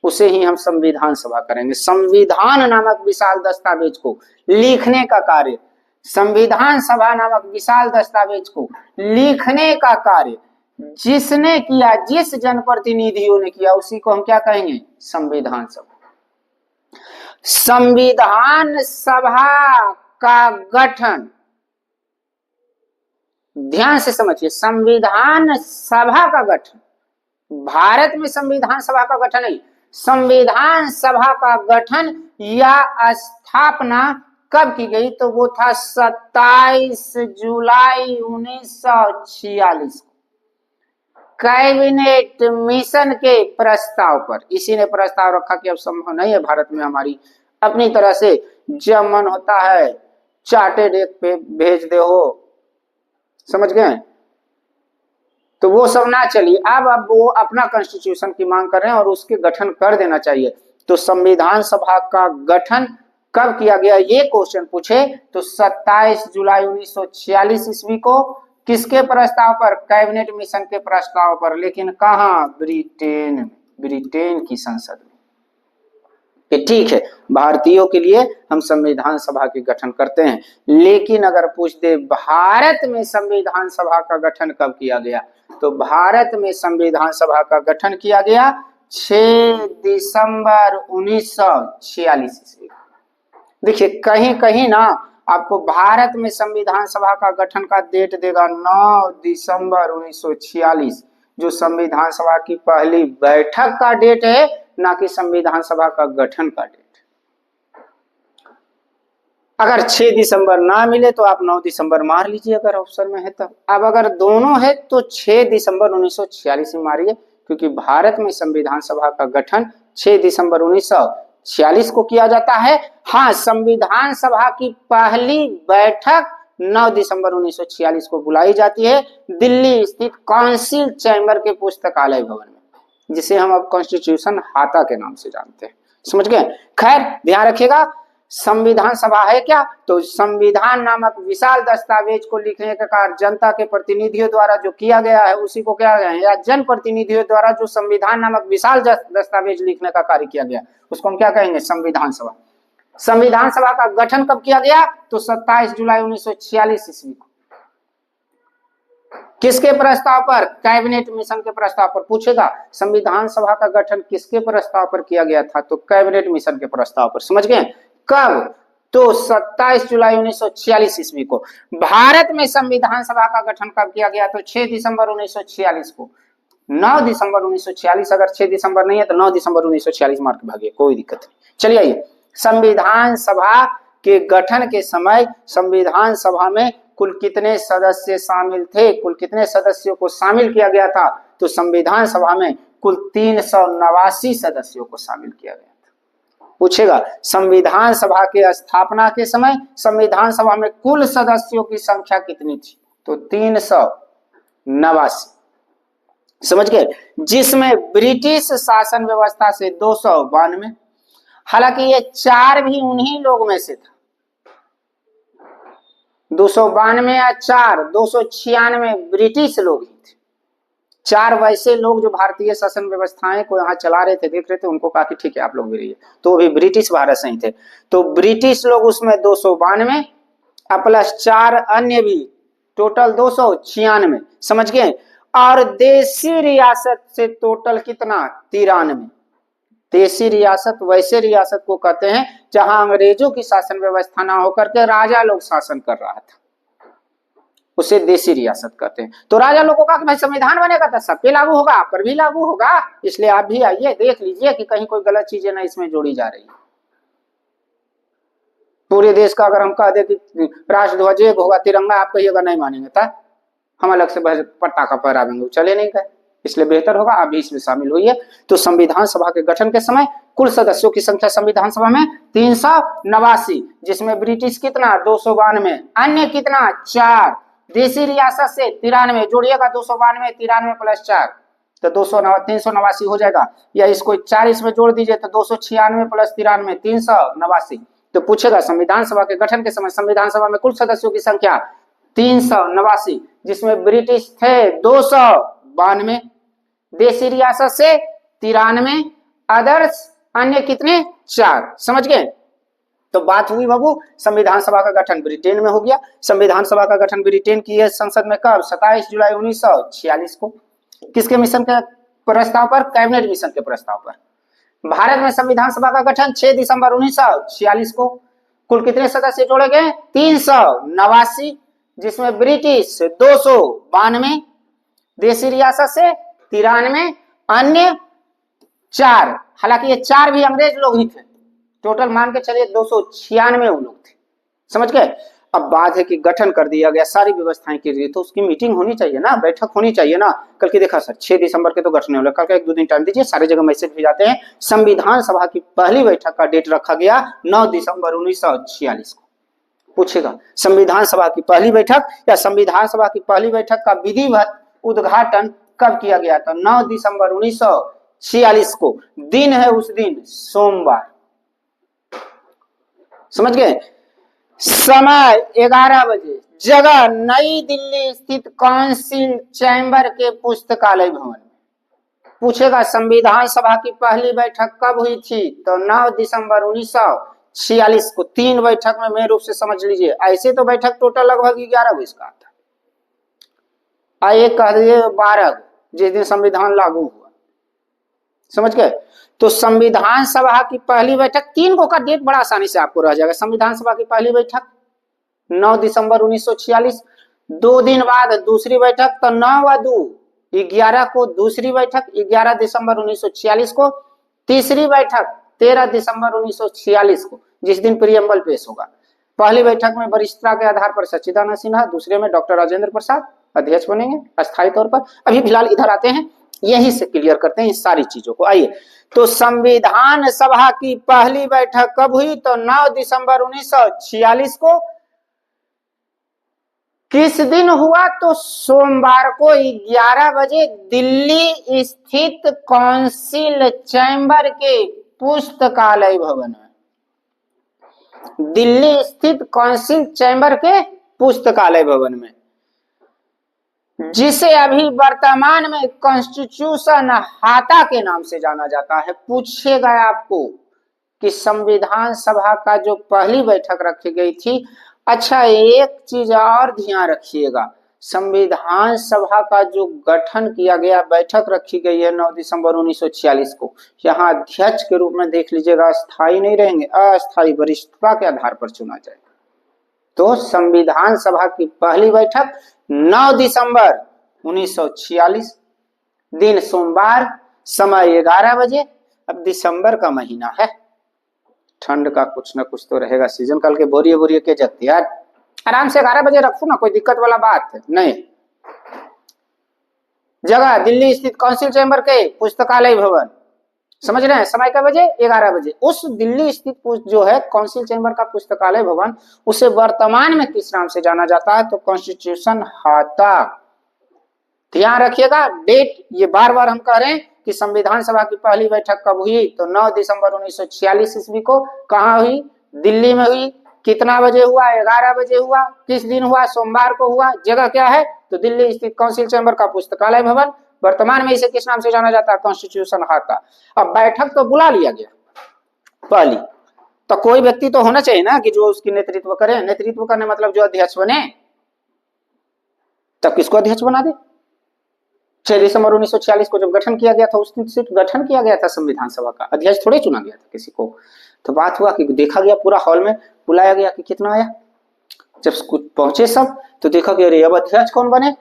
उसे ही हम संविधान सभा करेंगे। संविधान नामक विशाल दस्तावेज को लिखने का कार्य, संविधान सभा नामक विशाल दस्तावेज को लिखने का कार्य जिसने किया, जिस जनप्रतिनिधियों ने किया, उसी को हम क्या कहेंगे, संविधान सभा। संविधान सभा का गठन, ध्यान से समझिए, संविधान सभा का गठन, भारत में संविधान सभा का गठन नहीं, संविधान सभा का गठन या स्थापना कब की गई, तो वो था 27 जुलाई 1946 को कैबिनेट मिशन के प्रस्ताव पर। इसी ने प्रस्ताव रखा कि अब संभव नहीं है भारत में हमारी अपनी तरह से जब मन होता है चार्टेड एक पे भेज दे हो, समझ गए। तो वो सब ना चलिए, अब वो अपना कॉन्स्टिट्यूशन की मांग कर रहे हैं और उसके गठन कर देना चाहिए। तो संविधान सभा का गठन कब किया गया, ये क्वेश्चन पूछे तो 27 जुलाई 1946 ईस्वी को, किसके प्रस्ताव पर, कैबिनेट मिशन के प्रस्ताव पर, लेकिन कहाँ, ब्रिटेन में, ब्रिटेन की संसद में। ठीक है, भारतीयों के लिए हम संविधान सभा के गठन करते हैं, लेकिन अगर पूछ दे भारत में संविधान सभा का गठन कब किया गया, तो भारत में संविधान सभा का गठन किया गया 6 दिसंबर 1946 ईस्वी। देखिए कहीं कहीं ना आपको भारत में संविधान सभा का गठन का डेट देगा 9 दिसंबर 1946, जो संविधान सभा की पहली बैठक का डेट है, ना कि संविधान सभा का गठन का डेट। अगर 6 दिसंबर ना मिले तो आप 9 दिसंबर मार लीजिए अगर ऑप्शन में है तब। अब अगर दोनों है तो 6 दिसंबर 1946 में मारिए, क्योंकि भारत में संविधान सभा का गठन 6 दिसंबर 1946 को किया जाता है। हाँ, संविधान सभा की पहली बैठक 9 दिसंबर 1946 को बुलाई जाती है दिल्ली स्थित काउंसिल चैम्बर के पुस्तकालय भवन में, जिसे हम अब कॉन्स्टिट्यूशन हाता के नाम से जानते हैं। समझ गए? खैर ध्यान रखिएगा, संविधान सभा है क्या? तो संविधान नामक विशाल दस्तावेज को लिखने का कार्य जनता के प्रतिनिधियों द्वारा जो किया गया है उसी को क्या गया, या जन प्रतिनिधियों द्वारा जो संविधान नामक विशाल दस्तावेज लिखने का कार्य किया गया उसको हम क्या कहेंगे? संविधान सभा। संविधान सभा का गठन कब किया गया? तो 27 जुलाई 1946 ईस्वी को। किसके प्रस्ताव पर? कैबिनेट मिशन के प्रस्ताव पर। पूछेगा संविधान सभा का गठन किसके प्रस्ताव पर किया गया था? तो कैबिनेट मिशन के प्रस्ताव पर। समझ गए? कब? तो 27 जुलाई 1946 ईस्वी को। भारत में संविधान सभा का गठन कब किया गया? तो 6 दिसंबर 1946 को। 9 दिसंबर 1946, अगर 6 दिसंबर नहीं है तो 9 दिसंबर 1946 मार के भागिए, कोई दिक्कत नहीं। चलिए आइए, संविधान सभा के गठन के समय संविधान सभा में कुल कितने सदस्य शामिल थे? कुल कितने सदस्यों को शामिल किया गया था? तो संविधान सभा में कुल 389 सदस्यों को शामिल किया गया था। पूछेगा संविधान सभा के स्थापना के समय संविधान सभा में कुल सदस्यों की संख्या कितनी थी? तो 389। समझ गए? जिसमें ब्रिटिश शासन व्यवस्था से 292, हालांकि ये 4 भी उन्हीं लोग में से था। 292 या 4, 296 ब्रिटिश लोग ही थे। 4 वैसे लोग जो भारतीय शासन व्यवस्थाएं को यहाँ चला रहे थे, देख रहे थे, उनको कहा कि ठीक है आप लोग भी रहिए, तो भी ब्रिटिश भारत से ही थे। तो ब्रिटिश लोग उसमें 292 प्लस 4 अन्य भी, टोटल 296। समझ गए? और देशी रियासत से टोटल कितना? 93। देशी रियासत वैसे रियासत को कहते हैं जहां अंग्रेजों की शासन व्यवस्था ना होकर के राजा लोग शासन कर रहा था, उसे देशी रियासत कहते हैं। तो राजा लोगों का भाई संविधान बनेगा तो सब पे लागू होगा, आप पर भी लागू होगा, इसलिए आप भी आइए देख लीजिए कि कहीं कोई गलत चीजें ना इसमें जोड़ी जा रही है। पूरे देश का अगर हम कह दे कि राष्ट्रध्वज एक होगा, तिरंगा, आप कहिएगा नहीं मानेंगे था, हम अलग से पटाखा फहराएंगे, चले नहीं गए। इसलिए बेहतर होगा आप भी इसमें शामिल होइए। तो संविधान सभा के गठन के समय कुल सदस्यों की संख्या संविधान सभा में 389, जिसमें ब्रिटिश कितना? 292, अन्य कितना? 4, देशी रियासत से 93, जोड़िएगा 292, 93 प्लस 4 तो 389 हो जाएगा, या इसको 4 इसमें जोड़ दीजिए तो 296 प्लस 93 389। तो पूछेगा संविधान सभा के गठन के समय संविधान सभा में कुल सदस्यों की संख्या 389, जिसमें ब्रिटिश थे 292, देशी रियासत से 93, अदर्स अन्य कितने? 4। समझ गए? तो बात हुई बाबू, संविधान सभा का गठन ब्रिटेन में हो गया। संविधान सभा का गठन ब्रिटेन की है संसद में कब? 27 जुलाई 1946 को। किसके मिशन के प्रस्ताव पर? कैबिनेट मिशन के प्रस्ताव पर। भारत में संविधान सभा का गठन 6 दिसंबर 1946 को। कुल कितने सदस्य जोड़े गए? 389, जिसमें ब्रिटिश 292, देशी रियासत से 93, अन्य 4, हालांकि ये 4 भी अंग्रेज लोग ही थे। टोटल मान के चलिए 296 वो लोग थे। समझ गए? अब बात है कि गठन कर दिया गया, सारी व्यवस्थाएं की गई, तो उसकी मीटिंग होनी चाहिए ना, बैठक होनी चाहिए ना। कल की देखा सर 6 दिसंबर के तो गठन हो, कल का 1-2 दिन टाइम दीजिए, सारी जगह मैसेज भी जाते हैं। संविधान सभा की पहली बैठक का डेट रखा गया 9 दिसंबर 1946 को। पूछेगा संविधान सभा की पहली बैठक या संविधान सभा की पहली बैठक का विधिवत उद्घाटन कब किया गया था? 9 दिसंबर 1946 को। दिन है उस दिन सोमवार। समझ गए? समय 11 बजे, जगह नई दिल्ली स्थित काउंसिल चैम्बर के पुस्तकालय भवन। पूछेगा संविधान सभा की पहली बैठक कब हुई थी? तो 9 दिसंबर 1946 को। 3 बैठक में मेन रूप से समझ लीजिए। ऐसे तो बैठक टोटल लगभग 11 को इसका आता, आइए कह दिए 12 जिस दिन संविधान लागू हुआ। समझ गए? तो संविधान सभा की पहली बैठक 3 को का डेट बड़ा आसानी से आपको रह जाएगा। संविधान सभा की पहली बैठक 9 दिसंबर 1946, 2 दिन बाद दूसरी बैठक तो 9 व 2 11 को दूसरी बैठक, 11 दिसंबर 1946 को तीसरी बैठक 13 दिसंबर 1946 को, जिस दिन प्रियम्बल पेश होगा। पहली बैठक में वरिष्ठता के आधार पर सच्चिदानंद सिन्हा, दूसरे में डॉक्टर राजेंद्र प्रसाद अध्यक्ष बनेंगे अस्थायी तौर पर। अभी फिलहाल इधर आते हैं, यहीं से क्लियर करते हैं इस सारी चीजों को। आइए, तो संविधान सभा की पहली बैठक कब हुई? तो 9 दिसंबर 1946 को। किस दिन हुआ? तो सोमवार को 11 बजे दिल्ली स्थित काउंसिल चैम्बर के पुस्तकालय भवन में, दिल्ली स्थित काउंसिल चैम्बर के पुस्तकालय भवन में, जिसे अभी वर्तमान में कॉन्स्टिट्यूशन हाता के नाम से जाना जाता है। पूछेगा आपको कि संविधान सभा का जो पहली बैठक रखी गई थी। अच्छा, एक चीज और ध्यान रखिएगा, संविधान सभा का जो गठन किया गया, बैठक रखी गई है 9 दिसंबर 1946 को, यहाँ अध्यक्ष के रूप में देख लीजिएगा, अस्थायी नहीं रहेंगे, अस्थायी वरिष्ठता के आधार पर चुना जाएगा। तो संविधान सभा की पहली बैठक 9 दिसंबर 1946, दिन सोमवार, समय 11 बजे। अब दिसंबर का महीना है, ठंड का कुछ ना कुछ तो रहेगा सीजन। कल के बोरिए बोरिए के जगते यार, आराम से 11 बजे रखो ना, कोई दिक्कत वाला बात है नहीं। जगह दिल्ली स्थित काउंसिल चैम्बर के पुस्तकालय भवन, समझ रहे हैं? समय का बजे 11 बजे। उस दिल्ली स्थित जो है काउंसिल चैम्बर का पुस्तकालय भवन, उसे वर्तमान में किस नाम से जाना जाता है? तो कॉन्स्टिट्यूशन हाता। ध्यान रखिएगा डेट, ये बार बार हम कह रहे हैं कि संविधान सभा की पहली बैठक कब हुई? तो 9 दिसंबर 1946 ईस्वी को। कहाँ हुई? दिल्ली में हुई। कितना बजे हुआ? 11 बजे हुआ। किस दिन हुआ? सोमवार को हुआ। जगह क्या है? तो दिल्ली स्थित काउंसिल चैम्बर का पुस्तकालय भवन, वर्तमान में इसे किस नाम से जाना जाता है? कॉन्स्टिट्यूशन हाता। अब बैठक तो बुला लिया गया पहली, तो कोई व्यक्ति तो होना चाहिए ना कि जो उसकी नेतृत्व करे। नेतृत्व करने मतलब जो अध्यक्ष बने, तब किसको अध्यक्ष बना दे? 6 दिसंबर 1946 को जब गठन किया गया था, उस दिन सिर्फ गठन किया गया था संविधान सभा का, अध्यक्ष थोड़े चुना गया था किसी को। तो बात हुआ कि देखा गया पूरा हॉल में, बुलाया गया कि कितना आया। जब पहुंचे सब तो देखा कि अरे अब अध्यक्ष कौन बने।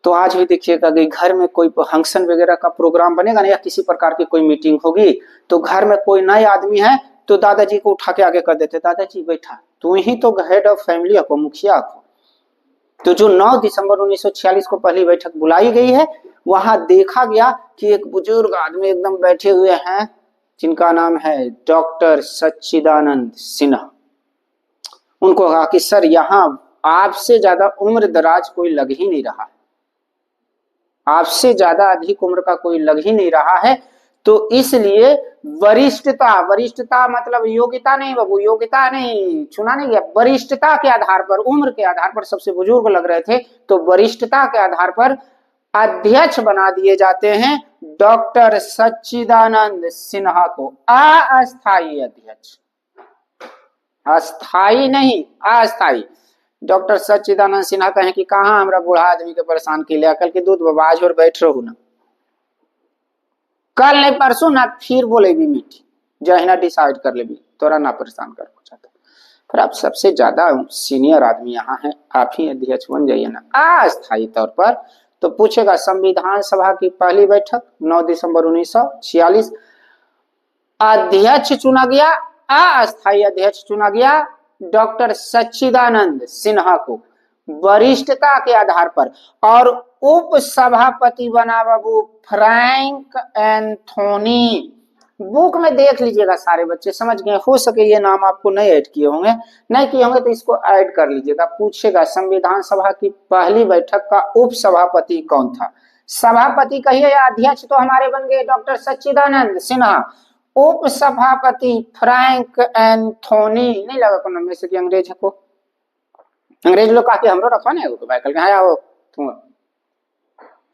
तो आज भी देखिएगा कि घर में कोई फंक्शन वगैरह का प्रोग्राम बनेगा ना, या किसी प्रकार की कोई मीटिंग होगी, तो घर में कोई नए आदमी है तो दादाजी को उठा के आगे कर देते, दादाजी बैठा, तू ही तो हेड ऑफ फैमिली को, मुखिया को। तो जो 9 दिसंबर 1946 को पहली बैठक बुलाई गई है, वहां देखा गया कि एक बुजुर्ग आदमी एकदम बैठे हुए हैं, जिनका नाम है डॉक्टर सच्चिदानंद सिन्हा। उनको कहा कि सर, यहाँ आपसे ज्यादा उम्र दराज कोई लग ही नहीं रहा, आपसे ज्यादा अधिक उम्र का कोई लग ही नहीं रहा है, तो इसलिए वरिष्ठता, वरिष्ठता मतलब योग्यता नहीं बाबू, योग्यता नहीं, चुना नहीं गया, वरिष्ठता के आधार पर, उम्र के आधार पर सबसे बुजुर्ग लग रहे थे, तो वरिष्ठता के आधार पर अध्यक्ष बना दिए जाते हैं डॉक्टर सच्चिदानंद सिन्हा को, अस्थायी अध्यक्ष, अस्थायी नहीं अस्थायी। डॉक्टर सच्चिदानंद सिन्हा कहें कि कहाँ हमरा बूढ़ा आदमी के परेशान के लिए, कल के दूध बाबाज और बैठ रहू ना, कल नहीं परसों ना फिर बोले भी मीठी जहिना डिसाइड कर ले भी, तोरा ना परेशान कर चाहता। फिर आप सबसे ज्यादा सीनियर आदमी यहाँ है, आप ही अध्यक्ष बन जाइए ना अस्थायी तौर पर। तो पूछेगा संविधान सभा की पहली बैठक 9 दिसंबर 1946, अध्यक्ष चुना गया, अस्थायी अध्यक्ष चुना गया डॉक्टर सच्चिदानंद सिन्हा को वरिष्ठता के आधार पर, और उप सभापति बना बाबू फ्रैंक एंथोनी। बुक में देख लीजिएगा, सारे बच्चे समझ गए, हो सके ये नाम आपको नहीं ऐड किए होंगे, नहीं किए होंगे तो इसको ऐड कर लीजिएगा। पूछेगा संविधान सभा की पहली बैठक का उप सभापति कौन था? सभापति कहिए या अध्यक्ष तो हमारे बन गए डॉक्टर सच्चिदानंद सिन्हा, उप सभापति फ्रैंक एंथोनी। नहीं लगा को नाम में से कि अंग्रेज है को, अंग्रेज लोग कहा कि हमरो रखवा नहीं कल हाँ आओ तुम,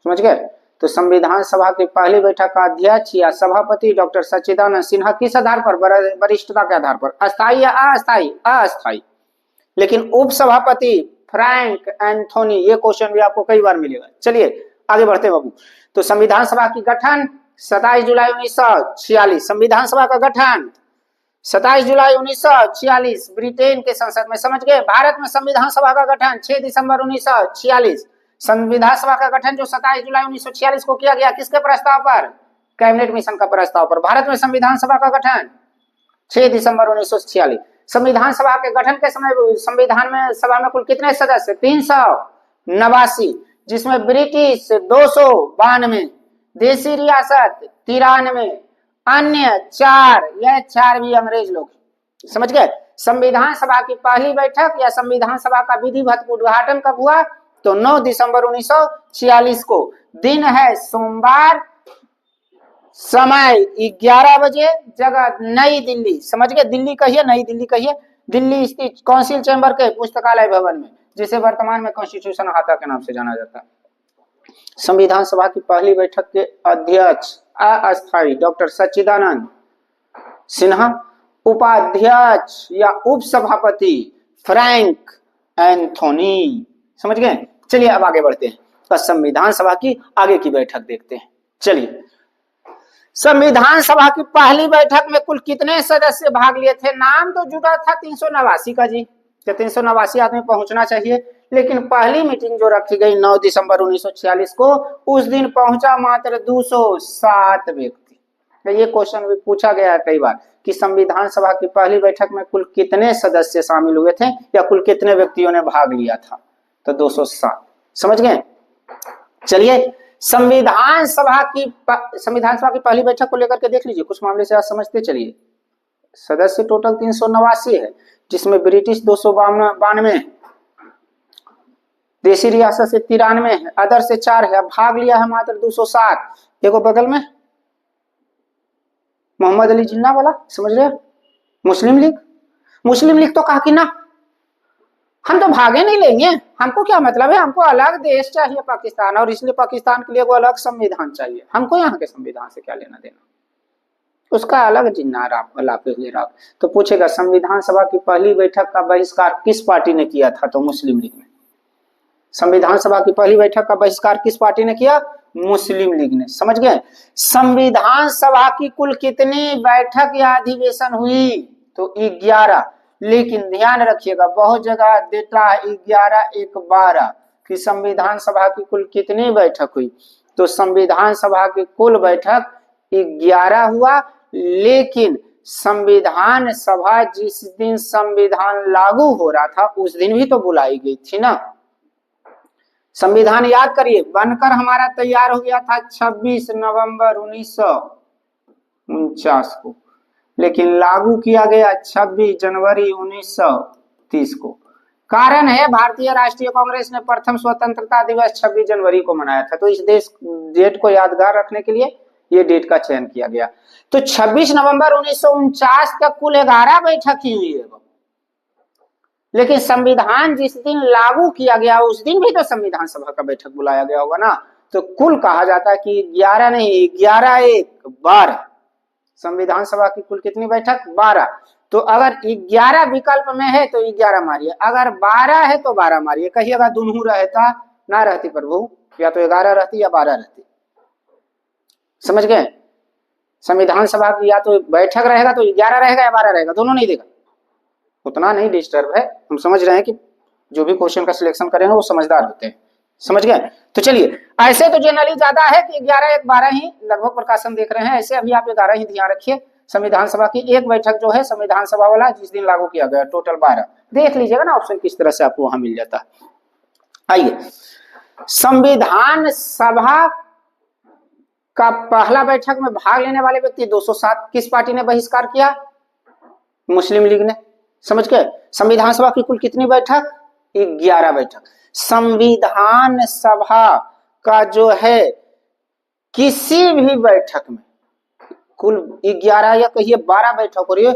समझ गए। तो संविधान सभा की पहली बैठक का अध्यक्ष या सभापति डॉक्टर सच्चिदानंद सिन्हा किस आधार पर? वरिष्ठता के आधार पर, अस्थायी या अस्थायी? अस्थायी। लेकिन उप सभापति फ्रैंक एंथोनी, ये क्वेश्चन भी आपको कई बार मिलेगा। चलिए आगे बढ़ते बाबू। तो संविधान सभा की गठन 27 जुलाई 1946, संविधान सभा का गठन 27 जुलाई 1946 ब्रिटेन के संसद में, समझ गए। भारत में संविधान सभा का गठन 6 दिसंबर 1946, संविधान सभा का गठन जो 27 जुलाई 1946 को किया गया, किसके प्रस्ताव पर? कैबिनेट मिशन का प्रस्ताव पर। भारत में संविधान सभा का गठन 6 दिसंबर 1946। संविधान सभा के गठन के समय संविधान में सभा में कुल कितने सदस्य? 389, जिसमें ब्रिटिश 292, देसी रियासत 93, अन्य 4, यह 4 भी अंग्रेज लोग। समझ गए? संविधान सभा की पहली बैठक या संविधान सभा का विधिवत उद्घाटन कब हुआ? तो 9 दिसंबर 1946 को। दिन है सोमवार, समय 11 बजे, जगह नई दिल्ली। समझ गए? दिल्ली कहिए, नई दिल्ली कहिए। दिल्ली स्थित काउंसिल चैम्बर के पुस्तकालय भवन में, जिसे वर्तमान में कॉन्स्टिट्यूशन हाता के नाम से जाना जाता है। संविधान सभा की पहली बैठक के अध्यक्ष अस्थायी डॉक्टर सच्चिदानंद सिन्हा, उपाध्यक्ष या उपसभापति फ्रैंक एंथोनी। समझ गए? चलिए अब आगे बढ़ते हैं, तो संविधान सभा की आगे की बैठक देखते हैं। चलिए, संविधान सभा की पहली बैठक में कुल कितने सदस्य भाग लिए थे? नाम तो जुड़ा था 389 का जी, कि 389 आदमी पहुंचना चाहिए, लेकिन पहली मीटिंग जो रखी गई 9 दिसंबर 1946 को, उस दिन पहुंचा मात्र 207 व्यक्ति। तो ये क्वेश्चन भी पूछा गया है कई बार कि संविधान सभा की पहली बैठक में कुल कितने सदस्य शामिल हुए थे या कुल कितने व्यक्तियों ने भाग लिया था? तो 207। समझ गए? चलिए, संविधान सभा की पहली बैठक को लेकर के देख लीजिए, कुछ मामले से आज समझते चलिए। सदस्य टोटल 389 है, जिसमें ब्रिटिश 292, देसी रियासत से 93 है, अदर से 4 है। भाग लिया है मात्र 207। देखो बगल में मोहम्मद अली जिन्ना वाला, समझ रहे? मुस्लिम लीग तो कहा कि ना, हम तो भागे नहीं लेंगे, हमको क्या मतलब है, हमको अलग देश चाहिए पाकिस्तान, और इसलिए पाकिस्तान के लिए वो अलग संविधान चाहिए, हमको यहाँ के संविधान से क्या लेना देना। उसका अलग जिन्ना रहा। तो पूछेगा संविधान सभा की पहली बैठक का बहिष्कार किस पार्टी ने किया था? तो मुस्लिम लीग ने। संविधान सभा की पहली बैठक का बहिष्कार किस पार्टी ने किया? मुस्लिम लीग ने। समझ गए? संविधान सभा की कुल कितनी बैठक या अधिवेशन हुई? तो 11। लेकिन ध्यान रखिएगा, बहुत जगह देता है 11, 1, 12 कि संविधान सभा की कुल कितनी बैठक हुई। तो संविधान सभा की कुल बैठक 11 हुआ, लेकिन संविधान सभा जिस दिन संविधान लागू हो रहा था उस दिन भी तो बुलाई गई थी ना। संविधान याद करिए, बनकर हमारा तैयार हो गया था 26 नवंबर 1949 को, लेकिन लागू किया गया 26 जनवरी 1930 को। कारण है, भारतीय राष्ट्रीय कांग्रेस ने प्रथम स्वतंत्रता दिवस 26 जनवरी को मनाया था, तो इस डेट को यादगार रखने के लिए ये डेट का चयन किया गया। तो 26 नवंबर 1949 तक कुल 11 बैठक ही हुई है, लेकिन संविधान जिस दिन लागू किया गया उस दिन भी तो संविधान सभा का बैठक बुलाया गया होगा ना। तो कुल कहा जाता है कि 11 नहीं, 11, 1, 12। संविधान सभा की कुल कितनी बैठक? 12। तो अगर 11 विकल्प में है तो 11 मारिए, अगर 12 है तो 12 मारिए। कहिए अगर दोनों रहता ना रहती प्रभु, या तो 11 रहती या 12 रहती। समझ गए? संविधान सभा की या तो बैठक रहेगा तो 11 रहेगा या 12 रहेगा, दोनों नहीं देगा। उतना नहीं डिस्टर्ब है, हम समझ रहे हैं कि जो भी क्वेश्चन का सिलेक्शन करेंगे वो समझदार होते हैं। समझ गए? तो चलिए, ऐसे तो जनरली ज्यादा है कि 11, 1, 12 ही लगभग प्रकाशन देख रहे हैं, ऐसे अभी आप 11 ही ध्यान रखिए। संविधान सभा की एक बैठक जो है संविधान सभा वाला जिस दिन लागू किया गया, टोटल 12 देख लीजिएगा ना, ऑप्शन किस तरह से आपको वहां मिल जाता है। आइए, संविधान सभा का पहला बैठक में भाग लेने वाले व्यक्ति 207 किस पार्टी ने बहिष्कार किया? मुस्लिम लीग ने। समझ गए? संविधान सभा की कुल कितनी बैठक? 11 बैठक। संविधान सभा का जो है किसी भी बैठक में कुल 11 या कहिए 12 बैठक हो रही है,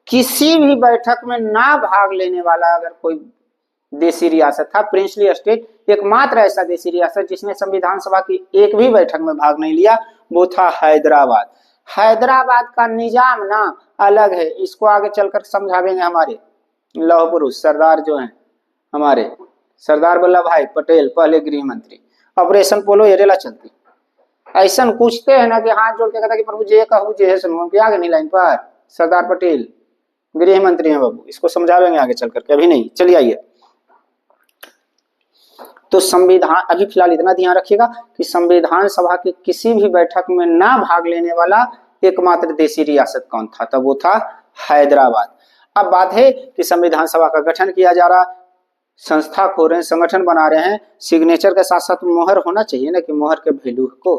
किसी भी बैठक में ना भाग लेने वाला अगर कोई देसी रियासत था, प्रिंसली स्टेट, एकमात्र ऐसा देसी रियासत जिसने संविधान सभा की एक भी बैठक में भाग नहीं लिया, वो था हैदराबाद। हैदराबाद का निजाम ना अलग है, इसको आगे चलकर समझावेंगे हमारे लौह पुरुष सरदार जो हैं, हमारे सरदार वल्लभ भाई पटेल, पहले गृह मंत्री। ऑपरेशन पोलो एरेला चलती, ऐसा पूछते हैं ना कि हाथ जोड़ के कहता कि प्रभु जे कहू जे सुनो, कि आगे नहीं लाइन पर सरदार पटेल गृह मंत्री हैं बाबू, इसको समझावेंगे आगे चल करके, अभी नहीं। चलिए आइए, तो संविधान, अभी फिलहाल इतना ध्यान रखिएगा कि संविधान सभा की किसी भी बैठक में ना भाग लेने वाला एकमात्र देशी रियासत कौन था? तब वो था हैदराबाद। अब बात है कि संविधान सभा का गठन किया जा रहा, संस्था खोल रहे हैं, संगठन बना रहे हैं, सिग्नेचर के साथ साथ मोहर होना चाहिए ना, कि मोहर के वैल्यू को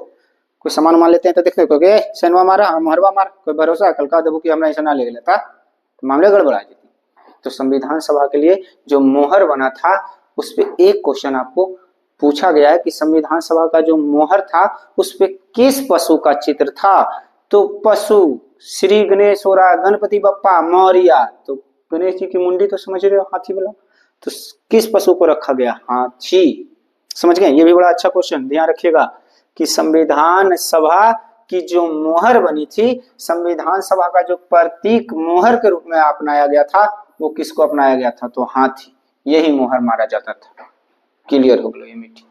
कोई सामान मान लेते हैं तो देखते हो सैनवा मारा मोहरवा मारा, कोई भरोसा कल का देबू कि हमरा ऐसा ना ले लेता तो मामले गड़बड़ा जाती। तो संविधान सभा के लिए जो मोहर बना था उस पर एक क्वेश्चन आपको पूछा गया है कि संविधान सभा का जो मोहर था उस पे किस पशु का चित्र था? तो पशु श्री गणेश हो रहा, गणपति बप्पा मौर्य, तो गणेश जी की मुंडी तो समझ रहे हो, हाथी वाला, तो किस पशु को रखा गया? हाथी। समझ गए? ये भी बड़ा अच्छा क्वेश्चन, ध्यान रखिएगा कि संविधान सभा की जो मोहर बनी थी, संविधान सभा का जो प्रतीक मोहर के रूप में अपनाया गया था वो किसको अपनाया गया था? तो हाथी, यही मोहर मारा जाता था। क्लियर हो गया ये मीटिंग,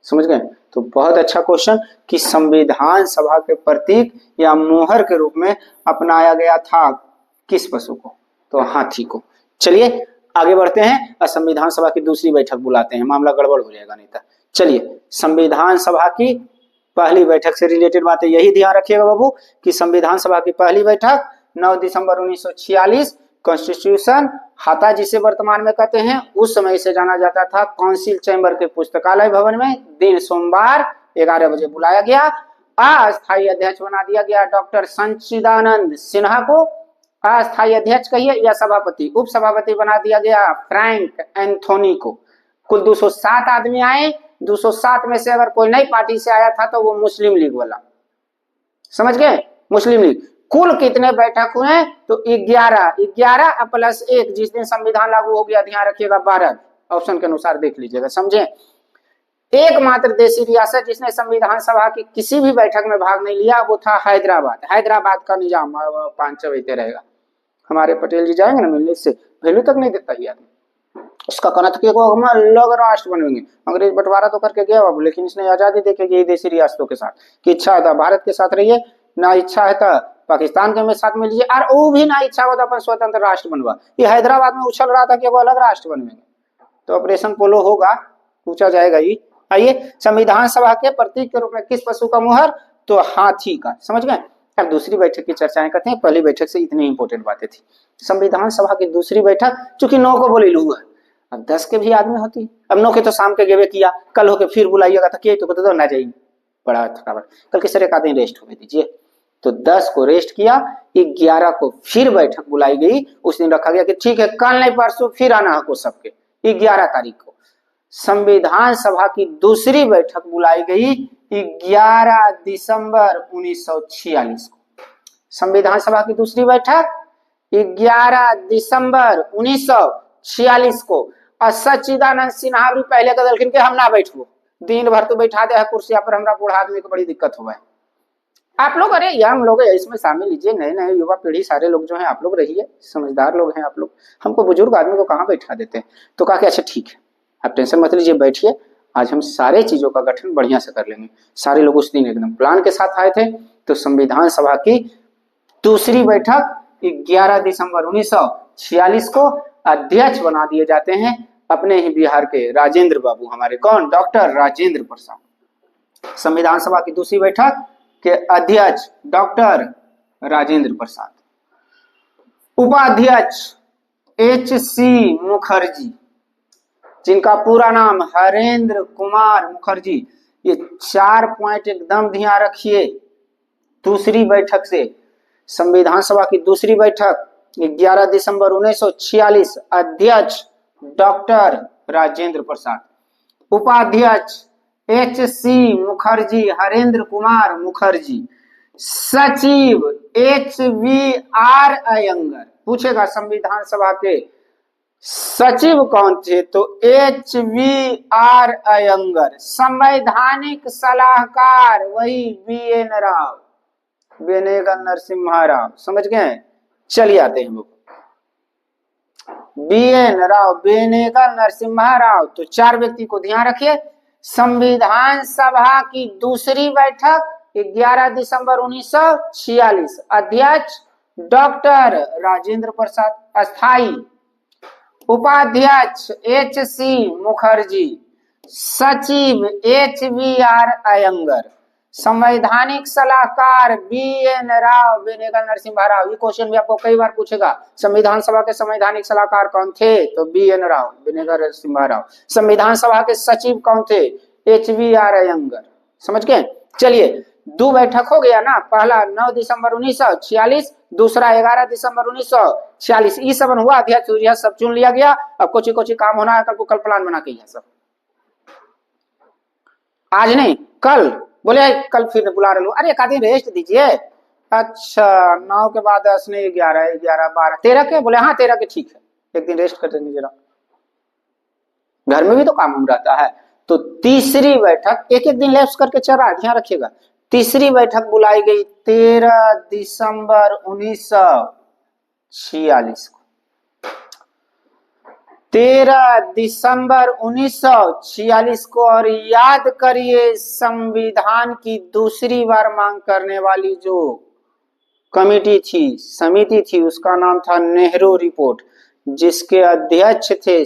समझ गए? तो बहुत अच्छा क्वेश्चन कि संविधान सभा के प्रतीक या मोहर के रूप में अपनाया गया था किस पशु को? तो हाथी को। चलिए आगे बढ़ते हैं और संविधान सभा की दूसरी बैठक बुलाते हैं, मामला गड़बड़ हो जाएगा नहीं तो। चलिए संविधान सभा की पहली बैठक से रिलेटेड बातें, यही ध्यान रखिएगा बाबू कि संविधान सभा की पहली बैठक 9 दिसंबर 1946, कॉन्स्टिट्यूशन हाता जिसे वर्तमान में कहते हैं, उस समय इसे जाना जाता था काउंसिल चैम्बर के पुस्तकालय भवन में, दिन सोमवार 11 बजे बुलाया गया। अस्थायी अध्यक्ष बना दिया गया डॉक्टर सच्चिदानंद सिन्हा को, अस्थायी अध्यक्ष कहिए या सभापति, उप सभापति बना दिया गया फ्रैंक एंथोनी को। कुल 207 आदमी आए, 207 में से अगर कोई नई पार्टी से आया था तो वो मुस्लिम लीग वाला, समझ गए? मुस्लिम लीग। कुल कितने बैठक हुए? तो 11 प्लस 1, जिस दिन संविधान लागू हो गया, ध्यान रखिएगा 12, ऑप्शन के अनुसार देख लीजिएगा, समझे? एकमात्र देशी रियासत जिसने संविधान सभा की किसी भी बैठक में भाग नहीं लिया वो था हैदराबाद। हैदराबाद का निजाम 5 चवेते रहेगा। हमारे पटेल जी जाएंगे ना मिलने से, वैल्यू तक नहीं देता ही आदमी, उसका कहना था कि हम अलग राष्ट्र बनेंगे। अंग्रेज बंटवारा तो करके गया बाबू, लेकिन इसने आजादी देके गई देशी रियासतों के साथ की इच्छा था भारत के साथ रहिए, ना इच्छा है तो पाकिस्तान के साथ में लीजिए, और वो भी ना इच्छा होता अपन स्वतंत्र राष्ट्र बनवा। ये हैदराबाद में उछल रहा था कि वो अलग राष्ट्र बनेंगे, तो ऑपरेशन पोलो होगा, पूछा जाएगा ये। आइए, संविधान सभा के प्रतीक के रूप में किस पशु का मुहर? तो हाथी का, समझ गए? अब दूसरी बैठक की चर्चाएं करते हैं। पहली बैठक से इतनी इंपॉर्टेंट बातें थी। संविधान सभा की दूसरी बैठक, चूंकि 9 को बोली हुआ है, अब 10 के भी आदमी होती, अब 9 के तो शाम के गेवे किया, कल होके फिर बुलाइएगा तो तो बता दो ना जाइए, बड़ा थकावट, कल किसी एक आदमी रेस्ट होने दीजिए। तो 10 को रेस्ट किया, 11 को फिर बैठक बुलाई गई। उस दिन रखा गया कि ठीक है कल नहीं परसों फिर आना है को सबके, 11 तारीख को संविधान सभा की दूसरी बैठक बुलाई गई 11 दिसंबर 1946 को। संविधान सभा की दूसरी बैठक 11 दिसंबर 1946 को। और सच्चिदानंद सिन्हा भी पहले कदलखिन के हम ना बैठो, दिन भर तो बैठा दे है कुर्सिया पर, हमरा बूढ़ा आदमी को बड़ी दिक्कत हुआ है। आप लोग, अरे यंग लोग इसमें शामिल लीजिए, नए नए युवा पीढ़ी सारे लोग जो हैं, आप लोग रहिए, समझदार लोग हैं आप लोग, हमको बुजुर्ग आदमी को कहाँ बैठा देते हैं। तो कहा कि अच्छा ठीक है, आप टेंशन मत लीजिए, बैठिए, आज हम सारे चीजों का गठन बढ़िया से कर लेंगे। सारे लोग उस दिन एकदम प्लान के साथ आए थे। तो संविधान सभा की दूसरी बैठक 11 दिसंबर 1946 को अध्यक्ष बना दिए जाते हैं अपने ही बिहार के राजेंद्र बाबू, हमारे कौन? डॉक्टर राजेंद्र प्रसाद। संविधान सभा की दूसरी बैठक के अध्यक्ष डॉक्टर राजेंद्र प्रसाद। उपाध्यक्ष H.C. मुखर्जी, जिनका पूरा नाम हरेंद्र कुमार मुखर्जी। ये 4 पॉइंट एकदम ध्यान रखिए। दूसरी बैठक से, संविधान सभा की दूसरी बैठक 11 दिसंबर 1946, अध्यक्ष डॉक्टर राजेंद्र प्रसाद, उपाध्यक्ष H.C. मुखर्जी, हरेंद्र कुमार मुखर्जी, सचिव H.V.R. अयंगर। पूछेगा संविधान सभा के सचिव कौन थे? तो H.V.R. अयंगर। संवैधानिक सलाहकार वही B.N. राव, बेनेगल नरसिम्हा राव, समझ गए? चलिए आते हैं लोग, B.N. राव, बेनेगल नरसिम्हा राव। तो 4 व्यक्ति को ध्यान रखिए। संविधान सभा की दूसरी बैठक 11 दिसंबर 1946, अध्यक्ष डॉक्टर राजेंद्र प्रसाद, अस्थाई उपाध्यक्ष H.C. मुखर्जी, सचिव HBR अयंगर, संवैधानिक सलाहकार BN राव, बेनेगल नरसिम्हा राव। ये क्वेश्चन भी आपको कई बार पूछेगा, संविधान सभा के संवैधानिक सलाहकार कौन थे? तो BN राव, बेनेगल नरसिम्हा राव। संविधान सभा के सचिव कौन थे? HBR अयंगर। समझ गए? चलिए, 2 बैठक हो गया ना, पहला 9 दिसंबर 1946, दूसरा 11 दिसंबर 1946। ई सब हुआ, अध्यक्ष सब चुन लिया गया। अब कोची काम होना है, कल प्लान बना के सब, आज नहीं कल, बोले कल फिर बुला रहे लो। अरे एक आदमी रेस्ट दीजिए। अच्छा 9 के बाद 10 नहीं, 11, 12, 13 के? बोले हाँ 13 के, ठीक है, एक दिन रेस्ट करते जरा, घर में भी तो काम रहता है। तो तीसरी बैठक, एक दिन लैप्स करके चल रहा है, ध्यान रखिएगा। तीसरी बैठक बुलाई गई 13 दिसंबर 1946 को। 13 दिसंबर 1946 को। और याद करिए, संविधान की दूसरी बार मांग करने वाली जो कमेटी थी, समिति थी, उसका नाम था नेहरू रिपोर्ट, जिसके अध्यक्ष थे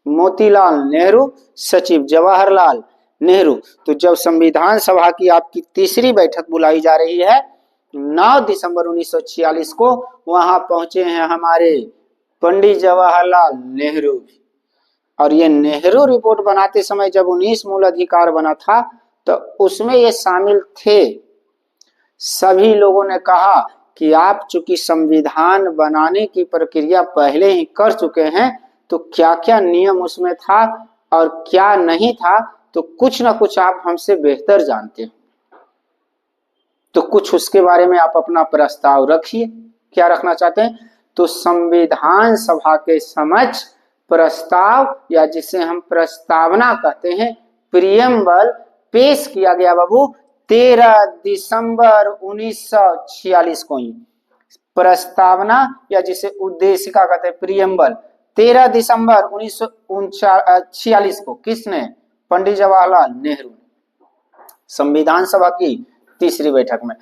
मोतीलाल नेहरू, सचिव जवाहरलाल नेहरू। तो जब संविधान सभा की आपकी तीसरी बैठक बुलाई जा रही है 9 दिसंबर 1946 को, वहां पहुंचे हैं हमारे पंडित जवाहरलाल नेहरू भी। और ये नेहरू रिपोर्ट बनाते समय जब 19 मूल अधिकार बना था, तो उसमें ये शामिल थे। सभी लोगों ने कहा कि आप चूंकि संविधान बनाने की प्रक्रिया पहले ही कर चुके हैं, तो क्या क्या नियम उसमें था और क्या नहीं था, तो कुछ ना कुछ आप हमसे बेहतर जानते हैं, तो कुछ उसके बारे में आप अपना प्रस्ताव रखिए। क्या रखना चाहते हैं? तो संविधान सभा के समक्ष प्रस्ताव, या जिसे हम प्रस्तावना कहते हैं, प्रियम्बल पेश किया गया बाबू 13 दिसंबर 1946 को ही। प्रस्तावना, या जिसे उद्देशिका कहते हैं, प्रियम्बल, 13 दिसंबर 1946 को किसने? पंडित जवाहरलाल नेहरू, संविधान सभा की तीसरी बैठक में।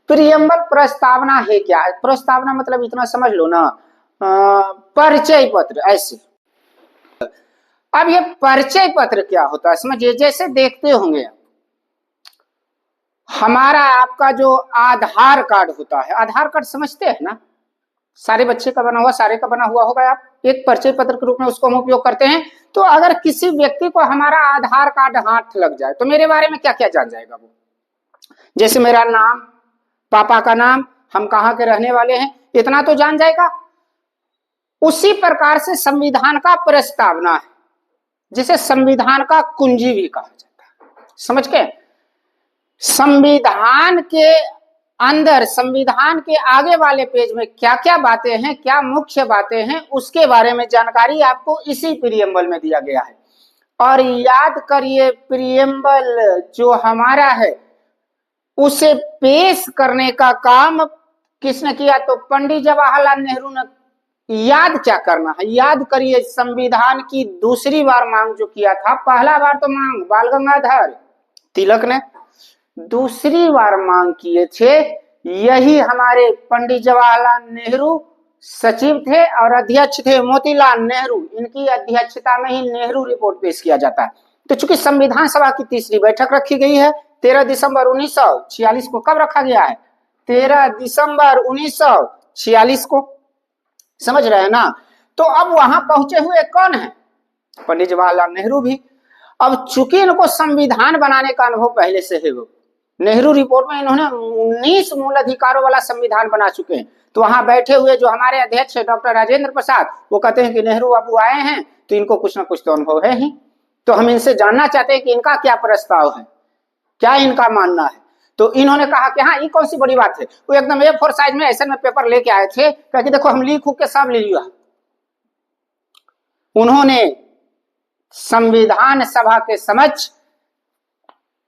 प्रियम्बल प्रस्तावना है क्या? प्रस्तावना मतलब इतना समझ लो ना, परिचय पत्र ऐसे। अब ये परिचय पत्र क्या होता है समझिए, जैसे देखते होंगे हमारा आपका जो आधार कार्ड होता है, आधार कार्ड समझते हैं ना, सारे बच्चे का बना हुआ, सारे का बना हुआ होगा, आप एक परिचय पत्र के रूप में उसको हम उपयोग करते हैं। तो अगर किसी व्यक्ति को हमारा आधार कार्ड हाथ लग जाए, तो मेरे बारे में क्या क्या जान जाएगा वो? जैसे मेरा नाम, पापा का नाम, हम कहाँ के रहने वाले हैं, इतना तो जान जाएगा। उसी प्रकार से संविधान का प्रस्तावना है, जिसे संविधान का कुंजी भी कहा जाता है। समझ के? संविधान के अंदर, संविधान के आगे वाले पेज में क्या क्या बातें हैं, क्या मुख्य बातें हैं, उसके बारे में जानकारी आपको इसी प्रियम्बल में दिया गया है। और याद करिए, प्रियम्बल जो हमारा है, उसे पेश करने का काम किसने किया? तो पंडित जवाहरलाल नेहरू ने। याद क्या करना है? याद करिए, संविधान की दूसरी बार मांग जो किया था, पहला बार तो मांग बाल गंगाधर तिलक ने, दूसरी बार मांग किए थे यही हमारे पंडित जवाहरलाल नेहरू, सचिव थे, और अध्यक्ष थे मोतीलाल नेहरू। इनकी अध्यक्षता में ही नेहरू रिपोर्ट पेश किया जाता है। तो चूंकि संविधान सभा की तीसरी बैठक रखी गई है 13 दिसंबर 1946 को। कब रखा गया है? 13 दिसंबर 1946 को। समझ रहे हैं ना? तो अब वहां पहुंचे हुए कौन है? पंडित जवाहरलाल नेहरू भी। अब चूंकि इनको संविधान बनाने का अनुभव पहले से है, वो नेहरू रिपोर्ट में इन्होंने 19 मूल अधिकारों वाला संविधान बना चुके हैं। तो वहां बैठे हुए जो हमारे अध्यक्ष है डॉक्टर राजेंद्र प्रसाद, वो कहते हैं कि नेहरू बाबू आए हैं तो इनको कुछ ना कुछ तो अनुभव है ही, तो हम इनसे जानना चाहते हैं कि इनका क्या प्रस्ताव है, क्या इनका मानना है। तो इन्होंने कहा कि हाँ, ये कौन सी बड़ी बात है। वो एकदम A4 साइज में ऐसे में पेपर लेके आए थे, कहा कि देखो हम लिख के सब ले लिया। उन्होंने संविधान सभा के समक्ष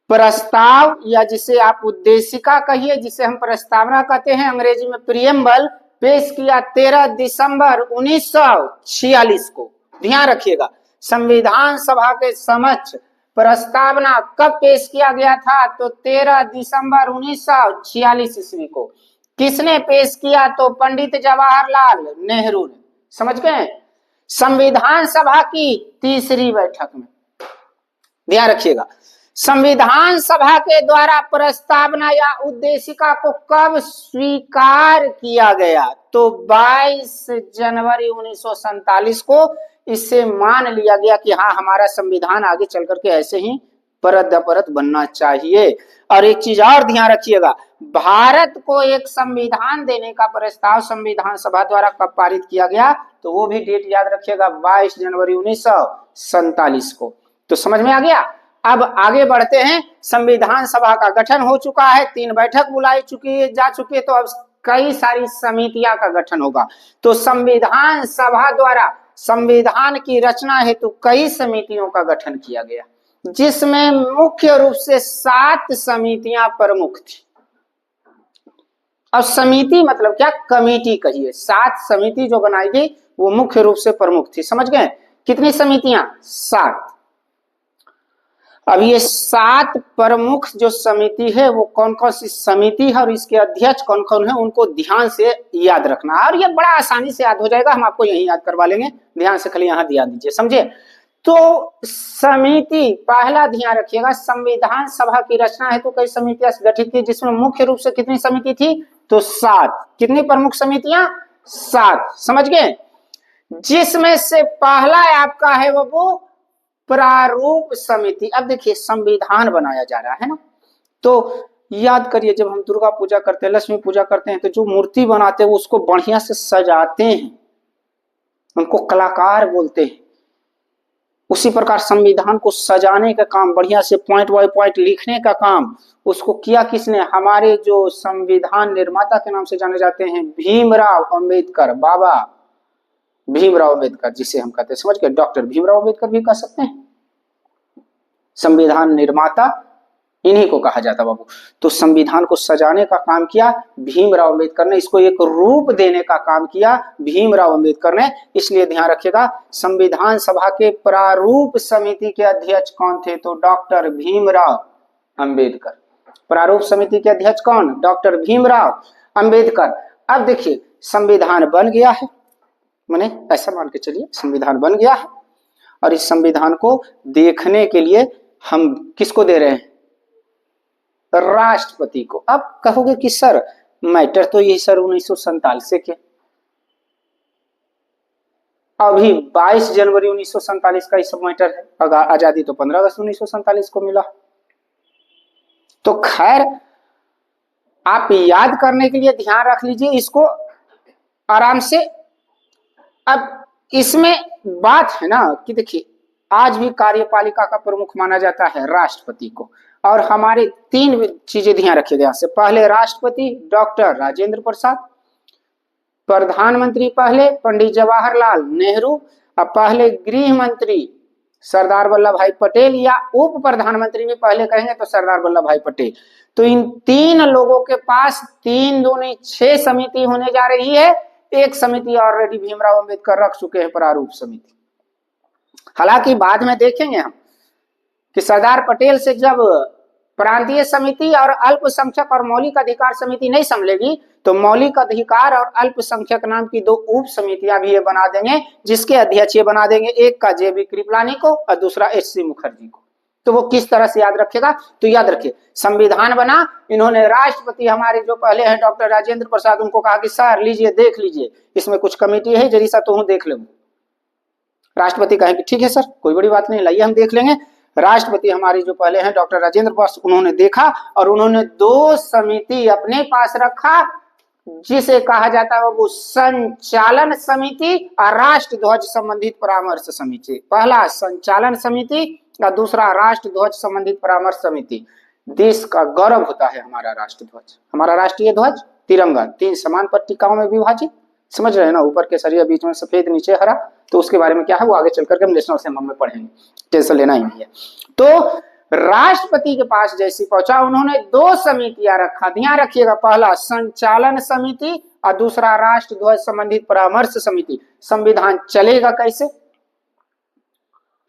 प्रस्ताव, या जिसे आप उद्देशिका कहिए, जिसे हम प्रस्तावना कहते हैं, अंग्रेजी में प्रियम्बल, पेश किया 13 दिसंबर 1946 को। ध्यान रखिएगा, संविधान सभा के समक्ष प्रस्तावना कब पेश किया गया था? तो 13 दिसंबर 1946 ईस्वी को। किसने पेश किया? तो पंडित जवाहरलाल नेहरू ने। समझ गए? संविधान सभा की तीसरी बैठक में। ध्यान रखिएगा, संविधान सभा के द्वारा प्रस्तावना या उद्देशिका को कब स्वीकार किया गया? तो 22 जनवरी 1947 को इससे मान लिया गया कि हाँ, हमारा संविधान आगे चल करके ऐसे ही परत दर परत बनना चाहिए। और एक चीज और ध्यान रखिएगा, भारत को एक संविधान देने का प्रस्ताव संविधान सभा द्वारा कब पारित किया गया? तो वो भी डेट याद रखिएगा, 22 जनवरी 1947 को। तो समझ में आ गया। अब आगे बढ़ते हैं। संविधान सभा का गठन हो चुका है, 3 बैठक बुलाई जा चुकी है, तो अब कई सारी समितियां का गठन होगा। तो संविधान सभा द्वारा संविधान की रचना हेतु कई समितियों का गठन किया गया, जिसमें मुख्य रूप से 7 समितियां प्रमुख थी। अब समिति मतलब क्या? कमेटी कहिए। 7 समिति जो बनाई गई वो मुख्य रूप से प्रमुख थी। समझ गए? कितनी समितियां? 7। अब ये 7 प्रमुख जो समिति है वो कौन कौन सी समिति है और इसके अध्यक्ष कौन कौन है, उनको ध्यान से याद रखना। और ये बड़ा आसानी से याद हो जाएगा, हम आपको यही याद करवा लेंगे। ध्यान से खाली यहाँ ध्यान दीजिए, समझे? तो समिति, पहला ध्यान रखिएगा, संविधान सभा की रचना है तो कई समितियां गठित की, जिसमें मुख्य रूप से कितनी समिति थी? तो 7। कितनी प्रमुख समितियां? 7। समझ गए? जिसमें से पहला आपका है वो प्रारूप समिति। अब देखिए, संविधान बनाया जा रहा है ना, तो याद करिए, जब हम दुर्गा पूजा करते हैं, लक्ष्मी पूजा करते हैं, तो जो मूर्ति बनाते हैं उसको बढ़िया से सजाते हैं, उनको कलाकार बोलते हैं। उसी प्रकार संविधान को सजाने का काम, बढ़िया से पॉइंट बाय पॉइंट लिखने का काम, उसको किया किसने? हमारे जो संविधान निर्माता के नाम से जाने जाते हैं, भीमराव अंबेडकर, बाबा भीमराव अंबेडकर जिसे हम कहते हैं। समझ के? डॉक्टर भीमराव अंबेडकर भी कह सकते हैं। संविधान निर्माता इन्हीं को कहा जाता बाबू। तो संविधान को सजाने का काम किया भीमराव अंबेडकर ने, इसको एक रूप देने का काम किया भीमराव अंबेडकर ने। इसलिए ध्यान रखिएगा, संविधान सभा के प्रारूप समिति के अध्यक्ष कौन थे? तो डॉक्टर भीमराव अंबेडकर। प्रारूप समिति के अध्यक्ष कौन? डॉक्टर भीमराव अंबेडकर। अब देखिए, संविधान बन गया है, माने ऐसा मान के चलिए संविधान बन गया है, और इस संविधान को देखने के लिए हम किसको दे रहे हैं? राष्ट्रपति को। अब कहोगे कि सर मैटर तो यही सर 1947 से के, अभी 22 जनवरी 1947 का ही सब मैटर है, अगर आजादी तो 15 अगस्त 1947 को मिला। तो खैर, आप याद करने के लिए ध्यान रख लीजिए इसको आराम से। अब इसमें बात है ना कि देखिए, आज भी कार्यपालिका का प्रमुख माना जाता है राष्ट्रपति को, और हमारे 3 चीजें ध्यान रखिएगा यहाँ से। पहले राष्ट्रपति डॉक्टर राजेंद्र प्रसाद, प्रधानमंत्री पहले पंडित जवाहरलाल नेहरू, और पहले गृह मंत्री सरदार वल्लभ भाई पटेल, या उप प्रधानमंत्री भी पहले कहेंगे तो सरदार वल्लभ भाई पटेल। तो इन 3 लोगों के पास 3 दूनी 6 समिति होने जा रही है। एक समिति ऑलरेडी भीमराव अंबेडकर रख चुके हैं, प्रारूप समिति। हालांकि बाद में देखेंगे हम कि सरदार पटेल से जब प्रांतीय समिति और अल्पसंख्यक और मौलिक अधिकार समिति नहीं संभलेगी, तो मौलिक अधिकार और अल्पसंख्यक नाम की 2 उप समितियां भी ये बना देंगे, जिसके अध्यक्ष ये बना देंगे, एक का JB कृपलानी को और दूसरा HC मुखर्जी को। तो वो किस तरह से याद रखेगा? तो याद रखिए, संविधान बना, इन्होंने राष्ट्रपति हमारे जो पहले हैं डॉक्टर राजेंद्र प्रसाद, उनको कहा कि सर लीजिए, देख लीजिए, इसमें कुछ कमेटी है, जरी सा तो देख लो। राष्ट्रपति कहेंगे ठीक है सर, कोई बड़ी बात नहीं, लाइए हम देख लेंगे। राष्ट्रपति हमारी जो पहले हैं डॉक्टर राजेंद्र प्रसाद, उन्होंने देखा और उन्होंने 2 समिति अपने पास रखा, जिसे कहा जाता है वो संचालन समिति और राष्ट्र ध्वज संबंधित परामर्श समिति। पहला संचालन समिति और दूसरा राष्ट्र ध्वज संबंधित परामर्श समिति। देश का गौरव होता है हमारा राष्ट्र ध्वज, हमारा राष्ट्रीय ध्वज तिरंगा 3 समान पट्टिकाओं में विभाजित। समझ रहे हैं ना? ऊपर केसरिया, बीच में सफेद, नीचे हरा। तो उसके बारे में क्या है वो आगे चल करके हम नेशनल असेंबली में पढ़ेंगे, टेंशन लेना ही नहीं है। तो राष्ट्रपति के पास जैसी पहुंचा, उन्होंने 2 समितियां रखा। ध्यान रखिएगा, पहला संचालन समिति और दूसरा राष्ट्र ध्वज संबंधित परामर्श समिति। संविधान चलेगा कैसे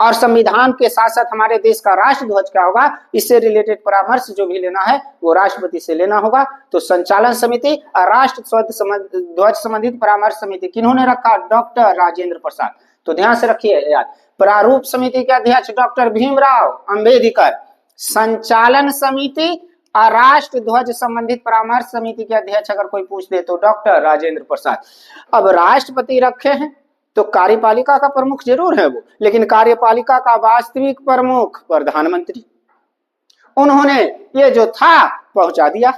और संविधान के साथ साथ हमारे देश का राष्ट्र ध्वज क्या होगा, इससे रिलेटेड परामर्श जो भी लेना है वो राष्ट्रपति से लेना होगा। तो संचालन समिति और राष्ट्र ध्वज संबंधित परामर्श समिति किन्होंने रखा? डॉक्टर राजेंद्र प्रसाद। तो ध्यान से रखिए याद। प्रारूप समिति के अध्यक्ष डॉक्टर भीमराव अंबेडकर, संचालन समिति और राष्ट्र ध्वज संबंधित परामर्श समिति के अध्यक्ष अगर कोई पूछ दे तो डॉक्टर राजेंद्र प्रसाद। अब राष्ट्रपति रखे हैं तो कार्यपालिका का प्रमुख जरूर है वो, लेकिन कार्यपालिका का वास्तविक प्रमुख प्रधानमंत्री। उन्होंने ये जो था पहुंचा दिया,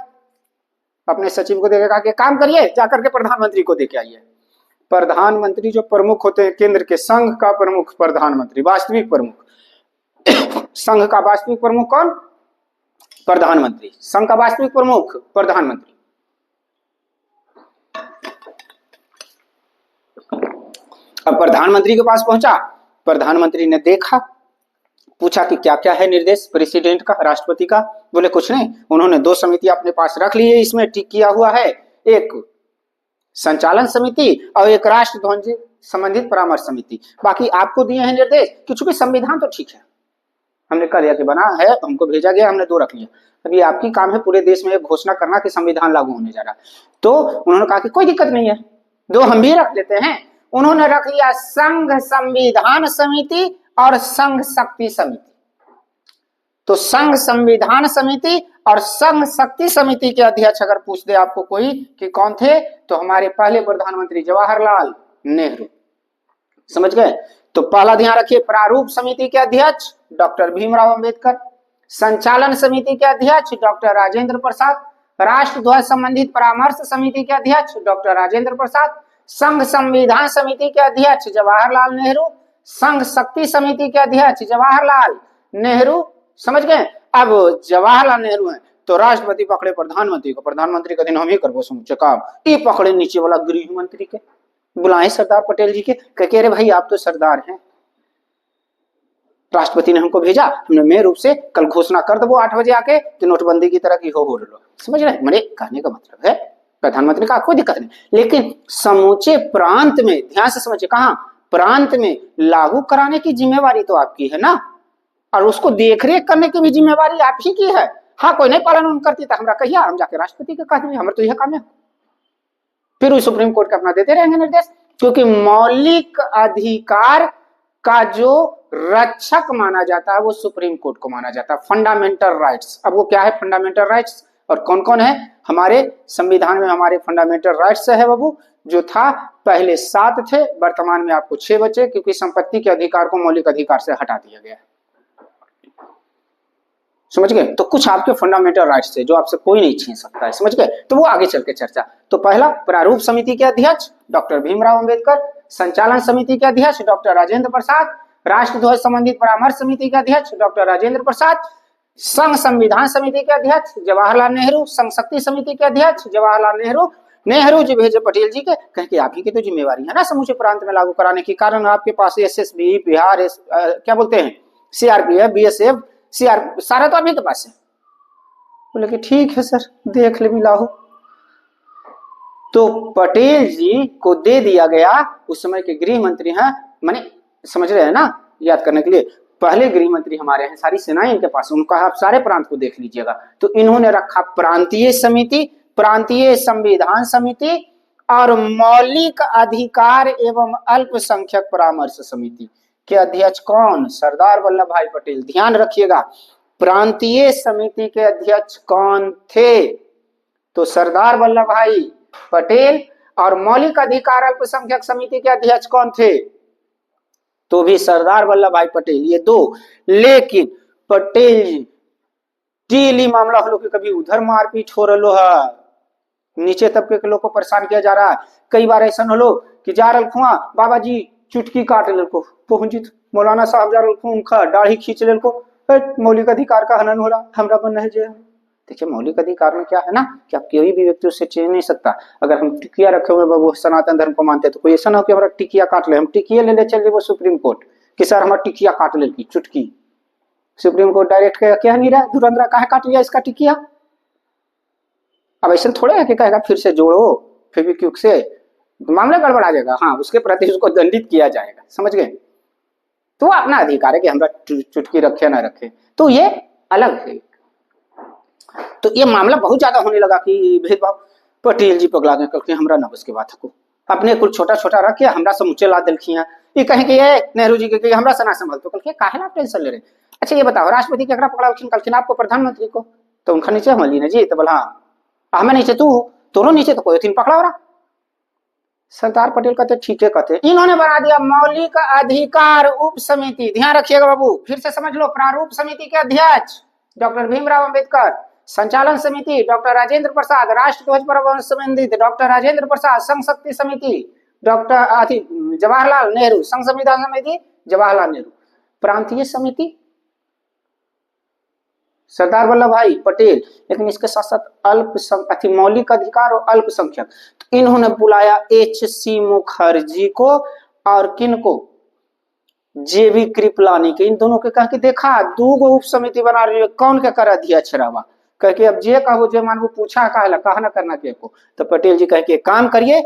अपने सचिव को देकर कहा कि काम करिए, जाकर के प्रधानमंत्री को देके आइए। प्रधानमंत्री जो प्रमुख होते हैं केंद्र के, संघ का प्रमुख प्रधानमंत्री, वास्तविक प्रमुख। संघ का वास्तविक प्रमुख कौन? प्रधानमंत्री। संघ का वास्तविक प्रमुख प्रधानमंत्री। अब प्रधानमंत्री के पास पहुंचा, प्रधानमंत्री ने देखा, पूछा कि क्या क्या है निर्देश प्रेसिडेंट का, राष्ट्रपति का। बोले कुछ नहीं। उन्होंने 2 समितियां अपने पास रख ली है, इसमें टिक किया हुआ है, एक संचालन समिति और एक राष्ट्र ध्वज संबंधित परामर्श समिति। बाकी आपको दिए हैं निर्देश कि चूंकि संविधान तो ठीक है, हमने कह दिया कि बना है, हमको भेजा गया, हमने 2 रख लिया। अब ये आपकी काम है पूरे देश में एक घोषणा करना कि संविधान लागू होने जा रहा है। तो उन्होंने कहा कि कोई दिक्कत नहीं है, 2 हम भी रख लेते हैं। उन्होंने रख लिया संघ संविधान समिति और संघ शक्ति समिति। तो संघ संविधान समिति और संघ शक्ति समिति के अध्यक्ष अगर पूछ दे आपको कोई कि कौन थे, तो हमारे पहले प्रधानमंत्री जवाहरलाल नेहरू। समझ गए? तो पहला ध्यान रखिए, प्रारूप समिति के अध्यक्ष डॉक्टर भीमराव अंबेडकर, संचालन समिति के अध्यक्ष डॉक्टर राजेंद्र प्रसाद, राष्ट्र ध्वज संबंधित परामर्श समिति के अध्यक्ष डॉक्टर राजेंद्र प्रसाद, संघ संविधान समिति के अध्यक्ष जवाहरलाल नेहरू, संघ शक्ति समिति के अध्यक्ष जवाहरलाल नेहरू। समझ गए? अब जवाहरलाल नेहरू हैं तो राष्ट्रपति पकड़े प्रधानमंत्री को, प्रधानमंत्री का दिन हम ही करबो समूचे काम। ये पकड़े नीचे वाला गृह मंत्री के, बुलाए सरदार पटेल जी के, कह रहे भाई आप तो सरदार हैं, राष्ट्रपति ने हमको भेजा, हमने मेयर रूप से कल घोषणा कर दो 8 बजे आके कि नोटबंदी की तरह की हो लो। समझ रहे? मेरे कहने का मतलब है प्रधानमंत्री का कोई दिक्कत नहीं, लेकिन समूचे प्रांत में, ध्यान से समझिए, कहां प्रांत में लागू कराने की जिम्मेवारी तो आपकी है ना, और उसको देखरेख करने की भी जिम्मेवारी आप ही की है। हाँ, कोई नहीं पालन करती तो हमरा कहिया, हम जाके राष्ट्रपति के कह देंगे, हमारा तो यह काम है। फिर सुप्रीम कोर्ट का अपना देते रहेंगे निर्देश, क्योंकि मौलिक अधिकार का जो रक्षक माना जाता है वो सुप्रीम कोर्ट को माना जाता है, फंडामेंटल राइट्स। अब वो क्या है फंडामेंटल राइट्स और कौन कौन है? हमारे संविधान में हमारे फंडामेंटल राइट्स है बाबू, जो था पहले 7 थे, वर्तमान में आपको 6 बचे, क्योंकि संपत्ति के अधिकार को मौलिक अधिकार से हटा दिया गया है। समझ गए? तो कुछ आपके फंडामेंटल राइट्स थे जो आपसे कोई नहीं छीन सकता है। समझ गए? तो वो आगे चल के चर्चा। तो पहला, प्रारूप समिति के अध्यक्ष डॉक्टर भीमराव अंबेडकर, संचालन समिति के अध्यक्ष डॉक्टर राजेंद्र प्रसाद, राष्ट्र ध्वज संबंधित परामर्श समिति के अध्यक्ष डॉक्टर राजेंद्र प्रसाद, संघ संविधान समिति के अध्यक्ष जवाहरलाल नेहरू, संघ शक्ति समिति के अध्यक्ष जवाहरलाल नेहरू। नेहरू जी भेजे पटेल जी के, कह के आप ही की तो जिम्मेवारी है ना समूचे प्रांत में लागू कराने की, कारण आपके पास एसएसबी, बिहार क्या बोलते हैं, सीआरपीएफ, बीएसएफ, सारा तो आपके पास है। बोले कि ठीक है सर, देख ले मिलाओ। तो पटेल जी को दे दिया गया, उस समय के गृह मंत्री हैं, माने समझ रहे हैं ना, याद करने के लिए, पहले गृह मंत्री हमारे हैं, सारी सेनाएं इनके पास, उनका आप सारे प्रांत को देख लीजिएगा। तो इन्होंने रखा प्रांतीय समिति, प्रांतीय संविधान समिति और मौलिक अधिकार एवं अल्पसंख्यक परामर्श समिति के अध्यक्ष कौन? सरदार वल्लभ भाई पटेल। ध्यान रखिएगा, प्रांतीय समिति के अध्यक्ष कौन थे? तो सरदार वल्लभ भाई पटेल। और मौलिक अधिकार अल्पसंख्यक समिति के अध्यक्ष कौन थे? तो भी सरदार वल्लभ भाई पटेल। ये 2। लेकिन पटेल जी डेली मामला हो लो कि कभी उधर मारपीट हो रहा है, नीचे तबके के लोग को परेशान किया जा रहा है। कई बार ऐसा हो लो कि जा रहा खुआ बाबा जी चुटकी काट ले को पहुंचित, मौलाना साहब जा रहा उनका दाढ़ी खींच ले को, मौलिक अधिकार का हनन हो रहा, हमरा बन रहे जे। देखिए मौलिक अधिकार में क्या है ना कि आप कोई भी व्यक्ति उससे छीन नहीं सकता। अगर हम टिकिया रखे हुए बाबू सनातन धर्म को मानते हैं तो कोई ऐसा ना हो कि हमारा टिकिया काट ले, हम टिकिया ले चल वो सुप्रीम कोर्ट कि सर हमारा टिकिया काट ले की चुटकी। सुप्रीम कोर्ट डायरेक्ट क्या नहीं रहा, धुरंधरा काहे काट लिया इसका टिकिया। अब ऐसा थोड़े है कि कहेगा फिर से जोड़ो फेविक्विक से, मामला गड़बड़ा जाएगा। हाँ, उसके प्रति उसको दंडित किया जाएगा। समझ गए? तो अपना अधिकार है कि हमरा चुटकी रखे ना रखे, तो ये अलग है। तो ये मामला बहुत ज्यादा होने लगा कि भेदभाव, पटेल जी पगला गए, कल के हमरा ना बस के बात को अपने कुल छोटा छोटा रख के हमरा से ऊंचे ला दिलखिया। ये कहे कि ये नेहरू जी के हमरा से ना संभल तो कल काहे आप टेंशन ले रहे। अच्छा ये बताओ राष्ट्रपति केकरा पकड़ालखिन कलखिन आपको प्रधानमंत्री को, तो उनका नीचे हम ली जी, तो बोला हाँ हमें नीचे तू तोरो नीचे तो कोई थी पकड़ा हो रहा। सरदार पटेल कहते ठीक है, कहते इन्होंने बना दिया मौलिक अधिकार उप समिति। ध्यान रखिएगा बाबू, फिर से समझ लो। प्रारूप समिति के अध्यक्ष डॉक्टर भीमराव अंबेडकर, संचालन समिति डॉक्टर राजेंद्र प्रसाद, राष्ट्र ध्वज पर संबंधित डॉक्टर राजेंद्र प्रसाद, संघ शक्ति समिति डॉक्टर जवाहरलाल नेहरू, संघ संविधान समिति जवाहरलाल नेहरू, प्रांतीय समिति सरदार वल्लभ भाई पटेल। लेकिन इसके साथ साथ मौलिक अधिकार और अल्पसंख्यक, तो इन्होंने बुलाया H.C. मुखर्जी को और किन को, J.B. कृपलानी के। इन दोनों के कह के देखा दो गो उप समिति बना रही है, कौन के कर अध्यक्ष रहा कह के अब जे कहो जे मानू पूछा कहा ना करना के को, तो पटेल जी कह के काम करिए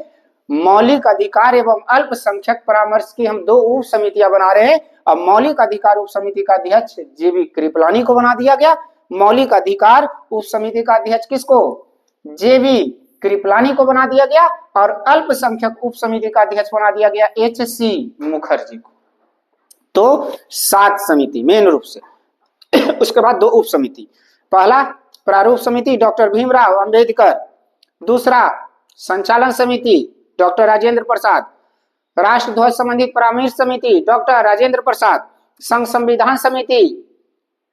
मौलिक अधिकार एवं अल्पसंख्यक परामर्श की हम दो उप समितियां बना रहे हैं। अब मौलिक अधिकार उप समिति का अध्यक्ष J.B. कृपलानी को बना दिया गया, मौलिक अधिकार उप समिति का अध्यक्ष किसको, J.B. कृपलानी को बना दिया गया, और अल्पसंख्यक उप समिति का अध्यक्ष बना दिया गया H.C. मुखर्जी को। तो 7 समिति मेन रूप से। उसके बाद 2 उप समिति, पहला प्रारूप समिति डॉक्टर भीमराव अंबेडकर, दूसरा संचालन समिति डॉक्टर राजेंद्र प्रसाद, राष्ट्र ध्वज संबंधित परामर्श समिति डॉक्टर राजेंद्र प्रसाद, संघ संविधान समिति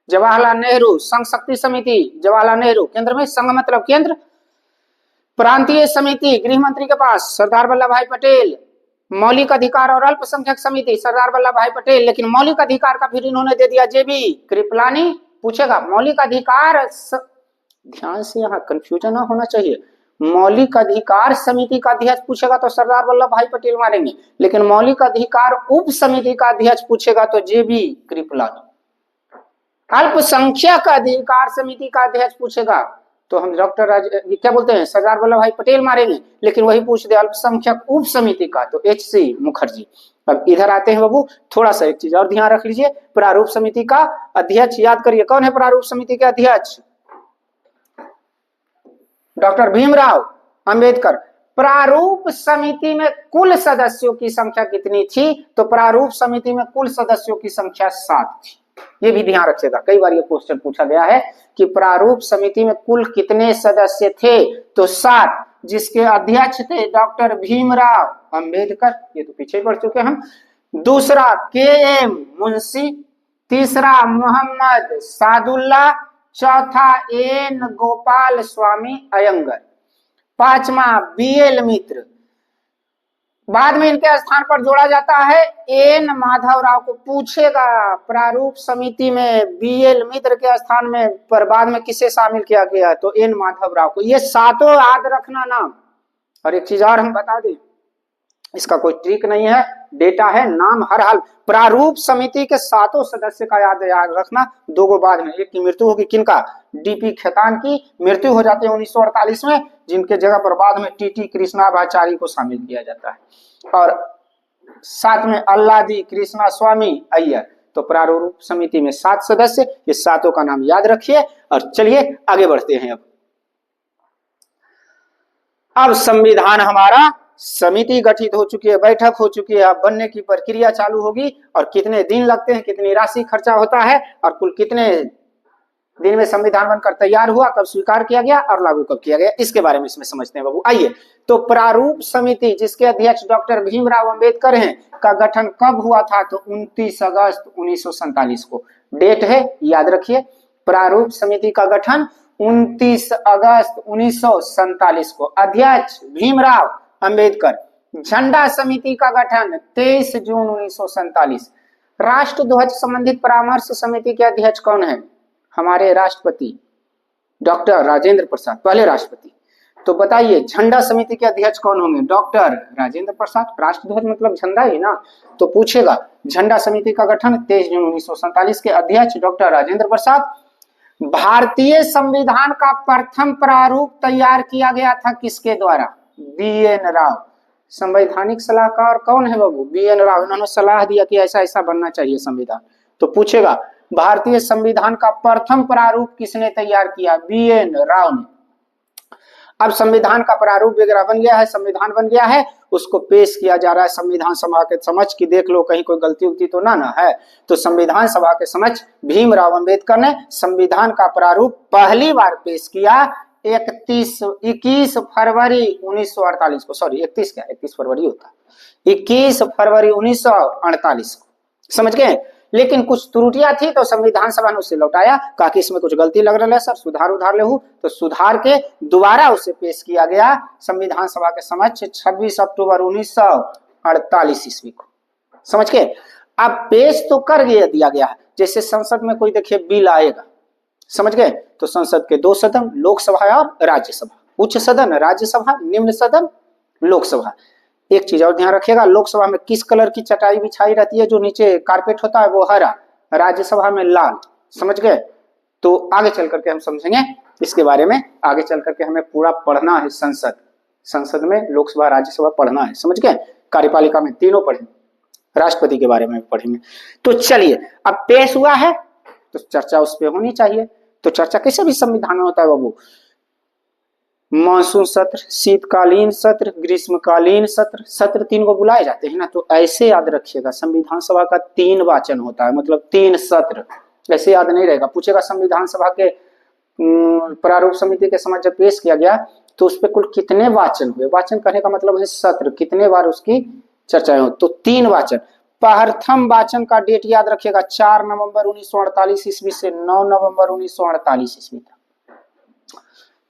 जवाहरलाल नेहरू, संघ शक्ति समिति जवाहरलाल नेहरू, केंद्र में संघ मतलब केंद्र, प्रांतीय समिति गृह मंत्री के पास सरदार वल्लभ भाई पटेल, मौलिक अधिकार और अल्पसंख्यक समिति सरदार वल्लभ भाई पटेल। लेकिन मौलिक अधिकार का फिर इन्होंने दे दिया J.B. कृपलानी। पूछेगा मौलिक अधिकार ध्यान से यहाँ कंफ्यूजन ना होना चाहिए, मौलिक अधिकार समिति का अध्यक्ष पूछेगा तो सरदार वल्लभ भाई पटेल मारेंगे, लेकिन मौलिक अधिकार उप समिति का अध्यक्ष पूछेगा तो J.B. कृपलानी। अल्पसंख्यक अधिकार समिति का अध्यक्ष पूछेगा तो हम डॉक्टर क्या बोलते हैं सरदार वल्लभ भाई पटेल मारेंगे, लेकिन वही पूछ दे अल्पसंख्यक उप समिति का तो H.C. मुखर्जी। अब इधर आते हैं बाबू, थोड़ा सा एक चीज और ध्यान रख लीजिए, प्रारूप समिति का अध्यक्ष याद करिए कौन है प्रारूप समिति के अध्यक्ष, डॉक्टर भीमराव अंबेडकर। प्रारूप समिति में कुल सदस्यों की संख्या कितनी थी, तो प्रारूप समिति में कुल सदस्यों की संख्या 7 थी। ये भी ध्यान रखिएगा, कई बार ये क्वेश्चन पूछा गया है कि प्रारूप समिति में कुल कितने सदस्य थे, तो 7, जिसके अध्यक्ष थे डॉक्टर भीमराव अंबेडकर, ये तो पीछे पढ़ चुके हम, दूसरा K.M. मुंशी, तीसरा मोहम्मद सादुल्ला, चौथा N. गोपाल स्वामी अयंगर, पांचवा B.L. मित्र। बाद में इनके स्थान पर जोड़ा जाता है N. माधवराव को। पूछेगा प्रारूप समिति में B.L. मित्र के स्थान में पर बाद में किसे शामिल किया गया, तो N. माधवराव को। ये 7 याद रखना नाम। और एक चीज और हम बता दें, इसका कोई ट्रिक नहीं है, डेटा है, नाम हर हाल। प्रारूप समिति के 7 सदस्य का याद रखना। 2 गो बाद में, एक की मृत्यु होगी किनका, D.P. खेतान की मृत्यु हो जाती है 1948 में, जिनके जगह पर बाद में T.T. कृष्णाभाचारी को शामिल किया जाता है, और साथ में अल्लादी कृष्णा स्वामी अय्यर। तो प्रारूप समिति में 7 सदस्य, ये 7 का नाम याद रखिए। और चलिए आगे बढ़ते हैं। अब संविधान हमारा, समिति गठित हो चुकी है, बैठक हो चुकी है, अब बनने की प्रक्रिया चालू होगी, और कितने दिन लगते हैं, कितनी राशि खर्चा होता है, और कुल कितने दिन में संविधान बनकर तैयार हुआ, कब स्वीकार किया गया और लागू कब किया गया, इसके बारे में इसमें समझते हैं बाबू। आइए, तो प्रारूप समिति जिसके अध्यक्ष डॉक्टर भीमराव अंबेडकर हैं, का गठन कब हुआ था, तो 29 अगस्त 1947 को डेट है, याद रखिए। प्रारूप समिति का गठन 29 अगस्त 1947 को, अध्यक्ष भीमराव अंबेडकर। झंडा समिति का गठन 23 जून 1947। राष्ट्र ध्वज संबंधित परामर्श समिति के अध्यक्ष कौन है, हमारे राष्ट्रपति डॉक्टर राजेंद्र प्रसाद, पहले राष्ट्रपति। तो बताइए झंडा समिति के अध्यक्ष कौन होंगे, डॉक्टर राजेंद्र प्रसाद। राष्ट्र ध्वज मतलब झंडा ही ना, तो पूछेगा झंडा समिति का गठन 23 जून 1947 के, अध्यक्ष डॉक्टर राजेंद्र प्रसाद। भारतीय संविधान का प्रथम प्रारूप तैयार किया गया था किसके द्वारा, B.N. राव। संवैधानिक सलाहकार कौन है बाबू, B.N. राव। इन्होंने सलाह दिया कि ऐसा ऐसा बनना चाहिए संविधान। तो पूछेगा भारतीय संविधान का प्रथम प्रारूप किसने तैयार किया, B.N. राव ने। अब संविधान का प्रारूप वगैरह बन गया है, संविधान बन गया है, उसको पेश किया जा रहा है संविधान सभा के समक्ष कि देख लो कहीं कोई गलती उलती तो ना है। तो संविधान सभा के समक्ष भीमराव अंबेडकर ने संविधान का प्रारूप पहली बार पेश किया 21 फरवरी 1948 को, सॉरी 21 फरवरी होता है, 21 फरवरी 1948 को, समझ गए। लेकिन कुछ त्रुटियां थी तो संविधान सभा ने उसे लौटाया, कहा कि इसमें कुछ गलती लग रहा है सर, सुधार उधार ले, तो सुधार के दोबारा उसे पेश किया गया संविधान सभा के समक्ष 26 अक्टूबर 1948 ईस्वी को, समझ के। अब पेश तो कर दिया गया है, जैसे संसद में कोई देखिए बिल आएगा, समझ गए, तो संसद के 2 सदन, लोकसभा और राज्यसभा, उच्च सदन राज्यसभा, निम्न सदन लोकसभा। एक चीज और ध्यान रखिएगा, लोकसभा में किस कलर की चटाई बिछाई रहती है, जो नीचे कारपेट होता है वो हरा, राज्यसभा में लाल, समझ गए। तो आगे चल करके हम समझेंगे इसके बारे में, आगे चल करके हमें पूरा पढ़ना है, संसद में लोकसभा राज्यसभा पढ़ना है, समझ गए। कार्यपालिका में तीनों पढ़ेंगे, राष्ट्रपति के बारे में पढ़ेंगे। तो चलिए, अब पेश हुआ है तो चर्चा उस पर होनी चाहिए। तो चर्चा किसी भी संविधान में होता है बाबू, मानसून सत्र, शीतकालीन सत्र, ग्रीष्मकालीन सत्र, सत्र 3 को बुलाए जाते हैं ना। तो ऐसे याद रखिएगा, संविधान सभा का 3 वाचन होता है, मतलब 3 सत्र, ऐसे याद नहीं रहेगा। पूछेगा संविधान सभा के प्रारूप समिति के समक्ष जब पेश किया गया तो उस पर कुल कितने वाचन हुए, वाचन करने का मतलब है सत्र, कितने बार उसकी चर्चाएं हो, तो 3 वाचन। प्रथम वाचन का डेट याद रखिएगा 4 नवंबर 1948 ईस्वी से 9 नवंबर 1948 ईस्वी तक।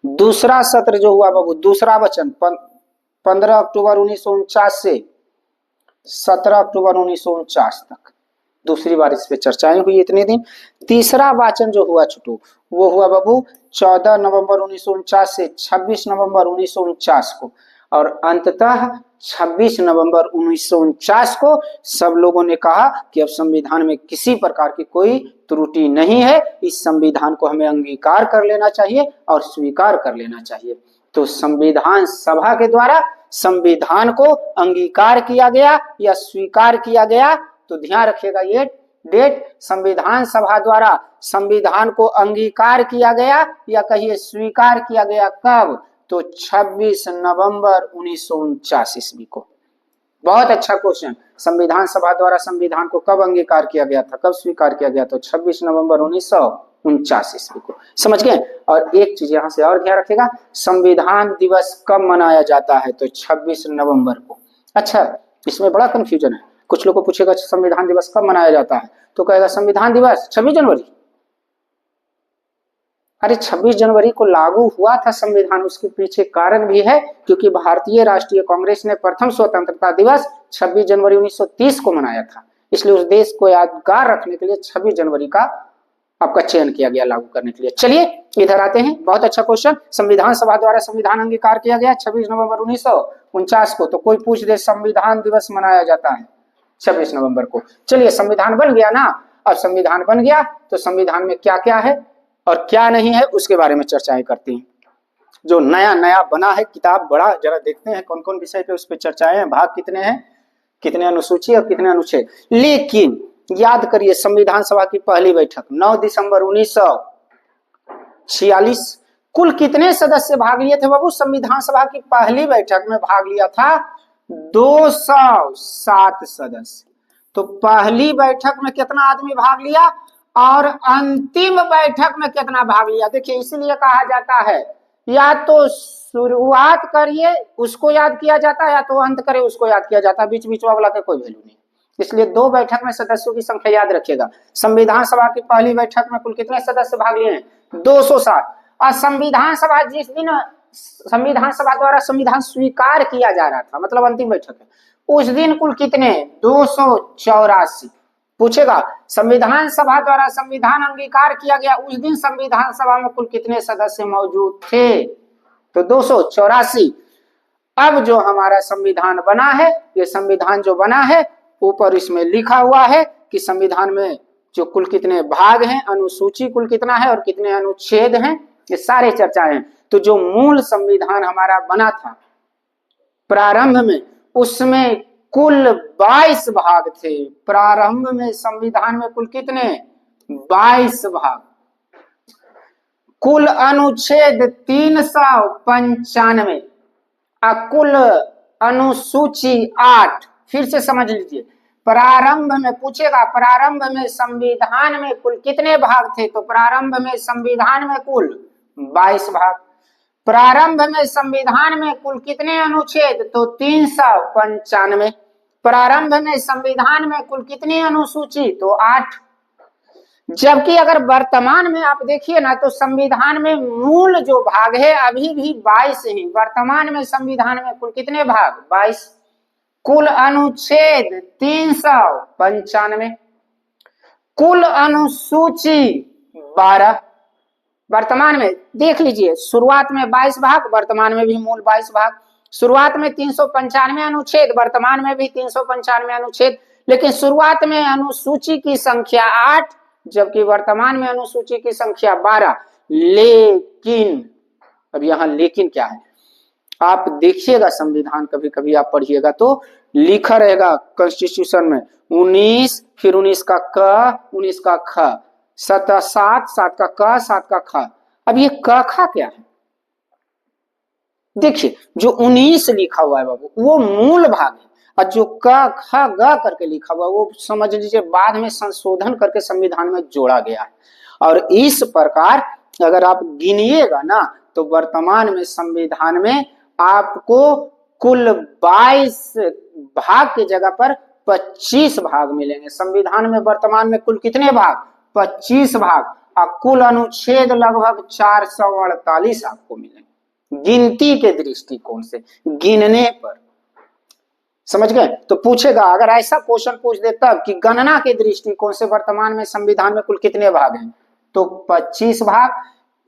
दूसरा सत्र जो हुआ बाबू, दूसरा वचन 15 अक्टूबर 1949 से 17 अक्टूबर 1949 तक, दूसरी बार इस पे चर्चाएं हुई इतने दिन। तीसरा वाचन जो हुआ छोटू, वो हुआ बाबू 14 नवंबर 1949 से 26 नवंबर 1949 को, और अंततः 26 नवंबर 1949 को सब लोगों ने कहा कि अब संविधान में किसी प्रकार की कोई त्रुटि नहीं है, इस संविधान को हमें अंगीकार कर लेना चाहिए और स्वीकार कर लेना चाहिए। तो संविधान सभा के द्वारा संविधान को अंगीकार किया गया या स्वीकार किया गया। तो ध्यान रखिएगा ये डेट, संविधान सभा द्वारा संविधान को अंगीकार किया गया या कहिए स्वीकार किया गया, कब, तो 26 नवंबर 1949 ईस्वी को। बहुत अच्छा क्वेश्चन, संविधान सभा द्वारा संविधान को कब अंगीकार किया गया था, कब स्वीकार किया गया, तो 26 नवंबर 1949 ईस्वी को, समझ गए। और एक चीज यहां से और ध्यान रखिएगा, संविधान दिवस कब मनाया जाता है, तो 26 नवंबर को। अच्छा, इसमें बड़ा कंफ्यूजन है, कुछ लोगों को पूछेगा संविधान दिवस कब मनाया जाता है, तो कहेगा संविधान दिवस 26 जनवरी। अरे 26 जनवरी को लागू हुआ था संविधान, उसके पीछे कारण भी है, क्योंकि भारतीय राष्ट्रीय कांग्रेस ने प्रथम स्वतंत्रता दिवस 26 जनवरी 1930 को मनाया था, इसलिए उस देश को यादगार रखने के लिए 26 जनवरी का आपका चयन किया गया लागू करने के लिए। चलिए इधर आते हैं, बहुत अच्छा क्वेश्चन, संविधान सभा द्वारा संविधान अंगीकार किया गया 26 नवंबर 1949 को। तो कोई पूछ दे संविधान दिवस मनाया जाता है 26 नवंबर को। चलिए, संविधान बन गया ना, अब संविधान बन गया तो संविधान में क्या क्या है और क्या नहीं है उसके बारे में चर्चाएं करती हैं। जो नया नया बना है किताब, बड़ा जरा देखते हैं कौन कौन विषय पे उस पर चर्चाएं हैं, भाग कितने हैं, कितने अनुसूची और कितने अनुच्छेद। लेकिन याद करिए, संविधान सभा की पहली बैठक 9 दिसंबर 1946, कुल कितने सदस्य भाग लिए थे बाबू, संविधान सभा की पहली बैठक में भाग लिया था 207 सदस्य। तो पहली बैठक में कितना आदमी भाग लिया और अंतिम बैठक में कितना भाग लिया, देखिए इसीलिए कहा जाता है या तो शुरुआत करिए उसको याद किया जाता है, या तो अंत करे उसको याद किया जाता है, बीच बीच वाला का कोई वैल्यू नहीं। इसलिए 2 बैठक में सदस्यों की संख्या याद रखिएगा। संविधान सभा की पहली बैठक में कुल कितने सदस्य भाग लिए हैं, 207। और संविधान सभा जिस दिन संविधान सभा द्वारा संविधान स्वीकार किया जा रहा था, मतलब अंतिम बैठक है, उस दिन कुल कितने, 284। पूछेगा संविधान सभा द्वारा संविधान अंगीकार किया गया उस दिन संविधान सभा में कुल कितने सदस्य मौजूद थे, तो 284। अब जो हमारा संविधान बना है, ये संविधान जो बना है, ऊपर इसमें लिखा हुआ है कि संविधान में जो कुल कितने भाग हैं, अनुसूची कुल कितना है और कितने अनुच्छेद हैं, ये सारे चर्चाएं हैं। तो जो मूल संविधान हमारा बना था प्रारंभ में, उसमें कुल 22 भाग थे। प्रारंभ में संविधान में कुल कितने, 22 भाग। कुल अनुच्छेद 395 कुल अनुसूची 8। फिर से समझ लीजिए, प्रारंभ में पूछेगा प्रारंभ में संविधान में कुल कितने भाग थे, तो प्रारंभ में संविधान में कुल 22 भाग। प्रारंभ में संविधान में कुल कितने अनुच्छेद, तो 395। प्रारंभ में संविधान में कुल कितनी अनुसूची, तो 8। जबकि अगर वर्तमान में आप देखिए ना, तो संविधान में मूल जो भाग है अभी भी 22 ही। वर्तमान में संविधान में कुल कितने भाग, 22। कुल अनुच्छेद 395, कुल अनुसूची 12। वर्तमान में देख लीजिए, शुरुआत में 22 भाग, वर्तमान में भी मूल 22 भाग। शुरुआत में 395 अनुच्छेद, वर्तमान में भी 395 अनुच्छेद, लेकिन शुरुआत में अनुसूची की संख्या 8, जबकि वर्तमान में अनुसूची की संख्या 12। लेकिन अब यहाँ लेकिन क्या है, आप देखिएगा संविधान कभी कभी आप पढ़िएगा तो लिखा रहेगा कॉन्स्टिट्यूशन में 19, फिर 19 का क, 19 का ख, 7 का क, 7 का ख। अब ये क खा क्या है, देखिए जो 19 लिखा हुआ है बाबू वो मूल भाग है, और जो क ख ग करके लिखा हुआ वो समझ लीजिए बाद में संशोधन करके संविधान में जोड़ा गया है। और इस प्रकार अगर आप गिनिएगा ना, तो वर्तमान में संविधान में आपको कुल 22 भाग की जगह पर 25 भाग मिलेंगे। संविधान में वर्तमान में कुल कितने भाग, 25 भाग, और कुल अनुच्छेद लगभग 448 आपको मिलेंगे। गिनती के दृष्टिकोण से, गिनने पर, समझ गए। तो पूछेगा अगर ऐसा क्वेश्चन पूछ दे तब कि गणना के दृष्टिकोण से वर्तमान में संविधान में कुल कितने भाग हैं, तो 25 भाग।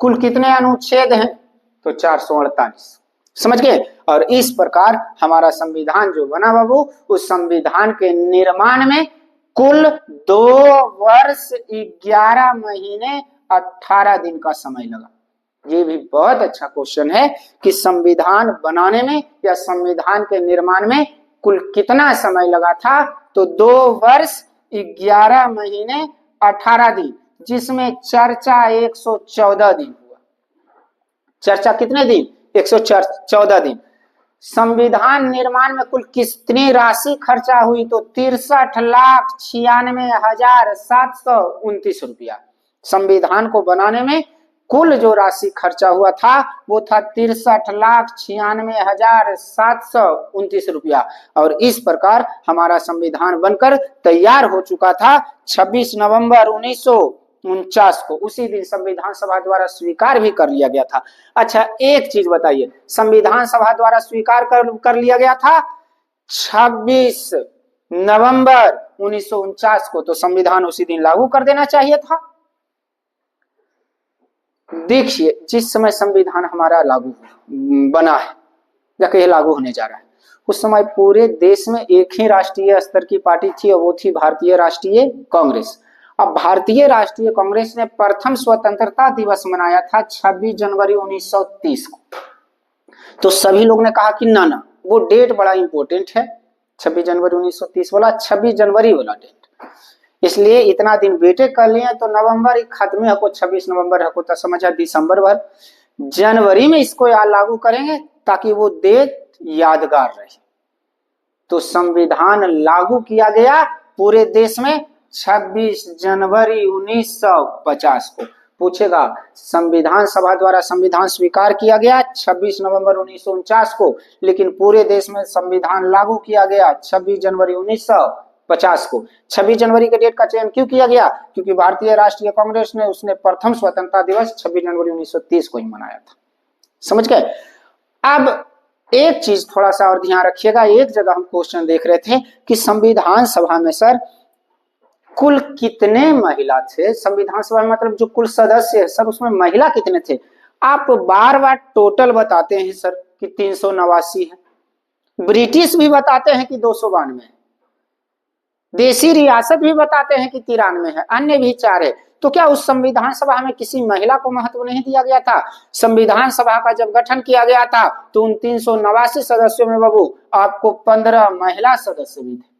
कुल कितने अनुच्छेद हैं, तो 448, समझ गए। और इस प्रकार हमारा संविधान जो बना बाबू, उस संविधान के निर्माण में कुल 2 वर्ष 11 महीने 18 दिन का समय लगा। ये भी बहुत अच्छा क्वेश्चन है कि संविधान बनाने में या संविधान के निर्माण में कुल कितना समय लगा था, तो 2 वर्ष 11 महीने 18 दिन, जिसमें चर्चा 114 दिन हुआ। चर्चा कितने दिन, 114 दिन। संविधान निर्माण में कुल कितनी राशि खर्चा हुई, तो 63,96,729 रुपया। संविधान को बनाने में कुल जो राशि खर्चा हुआ था वो था 63,96,729 रुपया। और इस प्रकार हमारा संविधान बनकर तैयार हो चुका था 26 नवंबर 1949 को। उसी दिन संविधान सभा द्वारा स्वीकार भी कर लिया गया था। अच्छा एक चीज बताइए, संविधान सभा द्वारा स्वीकार कर लिया गया था 26 नवंबर 1949 को, तो संविधान उसी दिन लागू कर देना चाहिए था। देखिए जिस समय संविधान हमारा लागू बना है या कहीं लागू होने जा रहा है, उस समय पूरे देश में एक ही राष्ट्रीय स्तर की पार्टी थी और वो थी भारतीय राष्ट्रीय कांग्रेस। अब भारतीय राष्ट्रीय कांग्रेस ने प्रथम स्वतंत्रता दिवस मनाया था 26 जनवरी 1930 को। तो सभी लोग ने कहा कि ना वो डेट बड़ा इंपॉर्टेंट है, 26 जनवरी 1930 बोला, 26 जनवरी वाला डेट, इसलिए इतना दिन वेटे कर लिए। तो नवंबर खत्म हको, 26 नवंबर हको, तो समझा दिसंबर भर, जनवरी में इसको लागू करेंगे ताकि वो डेट यादगार रहे। तो संविधान लागू किया गया पूरे देश में 26 जनवरी 1950 को। पूछेगा संविधान सभा द्वारा संविधान स्वीकार किया गया 26 नवंबर 1949 को, लेकिन पूरे देश में संविधान लागू किया गया 26 जनवरी 1950 को। 26 जनवरी के डेट का चयन क्यों किया गया, क्योंकि भारतीय राष्ट्रीय कांग्रेस ने उसने प्रथम स्वतंत्रता दिवस 26 जनवरी 1930 को ही मनाया था। समझ गए। अब एक चीज थोड़ा सा और ध्यान रखिएगा, एक जगह हम क्वेश्चन देख रहे थे कि संविधान सभा में सर कुल कितने महिला थे। संविधान सभा में मतलब जो कुल सदस्य है सर, उसमें महिला कितने थे। आप बार बार टोटल बताते हैं सर कि 389 है, ब्रिटिश भी बताते हैं कि 292 है, देसी रियासत भी बताते हैं कि 93 है, अन्य भी 4 है। तो क्या उस संविधान सभा में किसी महिला को महत्व नहीं दिया गया था। संविधान सभा का जब गठन किया गया था तो उन 389 सदस्यों में बाबू आपको 15 महिला सदस्य भी थे।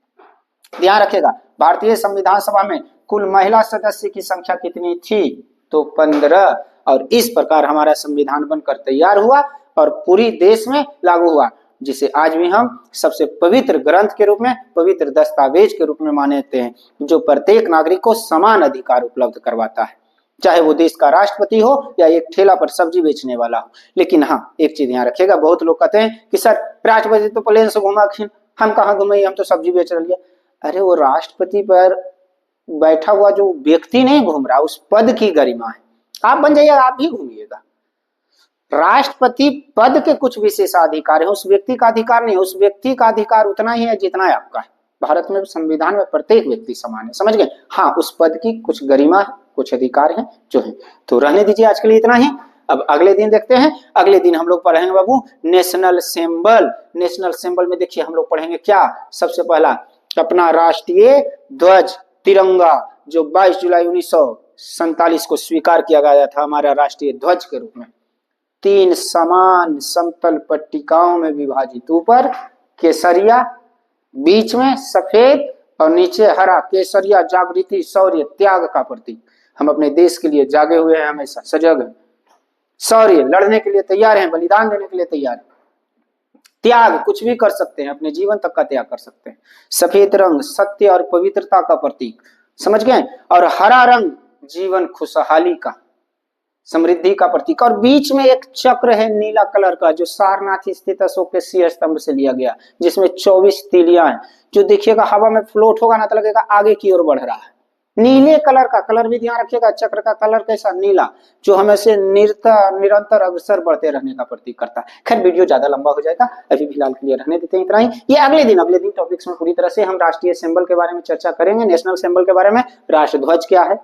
ध्यान रखिएगा, भारतीय संविधान सभा में कुल महिला सदस्य की संख्या कितनी थी, तो 15, और इस प्रकार हमारा संविधान बनकर तैयार हुआ और पूरी देश में लागू हुआ, जिसे आज भी हम सबसे पवित्र ग्रंथ के रूप में, पवित्र दस्तावेज के रूप में मानते हैं, जो प्रत्येक नागरिक को समान अधिकार उपलब्ध करवाता है, चाहे वो देश का राष्ट्रपति हो या एक ठेला पर सब्जी बेचने वाला हो। लेकिन हाँ, एक चीज ध्यान रखिएगा, बहुत लोग कहते हैं कि सर राष्ट्रपति तो प्लेन से घुमा, हम कहाँ घूमे, हम तो सब्जी बेच रहे। अरे वो राष्ट्रपति पर बैठा हुआ जो व्यक्ति नहीं घूम रहा, उस पद की गरिमा है। आप बन जाइएगा, आप भी घूमिएगा। राष्ट्रपति पद के कुछ विशेषाधिकार है, उस व्यक्ति का अधिकार नहीं। उस व्यक्ति का अधिकार उतना ही है जितना है आपका है। भारत में संविधान में प्रत्येक व्यक्ति समान है, समझ गए। हाँ, उस पद की कुछ गरिमा है, कुछ अधिकार है जो है। तो रहने दीजिए, आज के लिए इतना ही। अब अगले दिन देखते हैं। अगले दिन हम लोग पढ़ेंगे बाबू नेशनल सिंबल। नेशनल सिंबल में देखिए हम लोग पढ़ेंगे क्या, सबसे पहला अपना राष्ट्रीय ध्वज तिरंगा, जो 22 जुलाई 1947 को स्वीकार किया गया था हमारा राष्ट्रीय ध्वज के रूप में। 3 समान समतल पट्टिकाओं में विभाजित, ऊपर केसरिया, बीच में सफेद और नीचे हरा। केसरिया जागृति, शौर्य, त्याग का प्रतीक। हम अपने देश के लिए जागे हुए हैं, हमेशा सजग हैं। शौर्य, लड़ने के लिए तैयार हैं, बलिदान देने के लिए तैयार हैं। त्याग, कुछ भी कर सकते हैं, अपने जीवन तक का त्याग कर सकते हैं। सफेद रंग सत्य और पवित्रता का प्रतीक, समझ गए। और हरा रंग जीवन खुशहाली का, समृद्धि का प्रतीक। और बीच में एक चक्र है नीला कलर का, जो सारनाथ स्थित अशोक के शीर्ष स्तंभ से लिया गया, जिसमें 24 तीलियां हैं, जो देखिएगा हवा में फ्लोट होगा ना तो लगेगा आगे की ओर बढ़ रहा है। नीले कलर का, कलर भी ध्यान रखिएगा, चक्र का कलर कैसा, नीला, जो हमें से निरंतर अग्रसर बढ़ते रहने का प्रतीक करता है। खैर वीडियो ज्यादा लंबा हो जाएगा, अभी फिलहाल के लिए रहने देते हैं इतना ही। ये अगले दिन टॉपिक्स में पूरी तरह से हम राष्ट्रीय सिंबल के बारे में चर्चा करेंगे, नेशनल सिंबल के बारे में, राष्ट्रध्वज क्या है,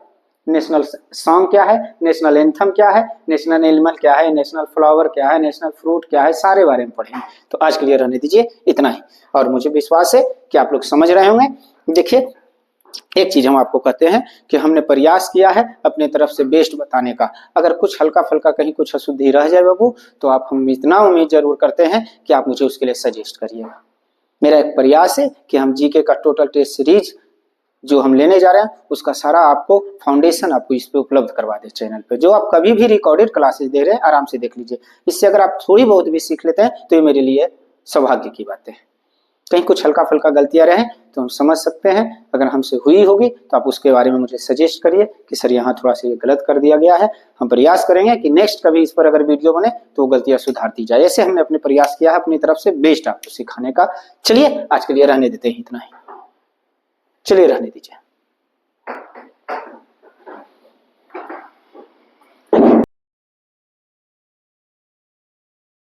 नेशनल सॉन्ग क्या है, नेशनल एंथम क्या है, नेशनल एनिमल क्या है, नेशनल फ्लावर क्या है, नेशनल फ्रूट क्या है, सारे बारे में पढ़ेंगे। तो आज के लिए रहने दीजिए इतना ही, और मुझे विश्वास है कि आप लोग समझ रहे होंगे। देखिए एक चीज हम आपको कहते हैं कि हमने प्रयास किया है अपने तरफ से बेस्ट बताने का। अगर कुछ हल्का फल्का कहीं कुछ अशुद्धि रह जाए बाबू, तो आप हम इतना उम्मीद जरूर करते हैं कि आप मुझे उसके लिए सजेस्ट करिएगा। मेरा एक प्रयास है कि हम जीके का टोटल टेस्ट सीरीज जो हम लेने जा रहे हैं, उसका सारा आपको फाउंडेशन आपको इस पे उपलब्ध करवा दे चैनल पे। जो आप कभी भी रिकॉर्डेड क्लासेस दे रहे हैं, आराम से देख लीजिए। इससे अगर आप थोड़ी बहुत भी सीख लेते हैं तो ये मेरे लिए सौभाग्य की बात है। कहीं कुछ हल्का फल्का गलतियां रहें तो हम समझ सकते हैं, अगर हमसे हुई होगी तो आप उसके बारे में मुझे सजेस्ट करिए कि सर यहाँ थोड़ा सा ये गलत कर दिया गया है। हम प्रयास करेंगे कि नेक्स्ट कभी इस पर अगर वीडियो बने तो गलतियां सुधार दी जाए। ऐसे हमने अपने प्रयास किया है अपनी तरफ से बेस्ट आपको सिखाने का। चलिए आज के लिए रहने देते हैं इतना ही, चलिए रहने दीजिए।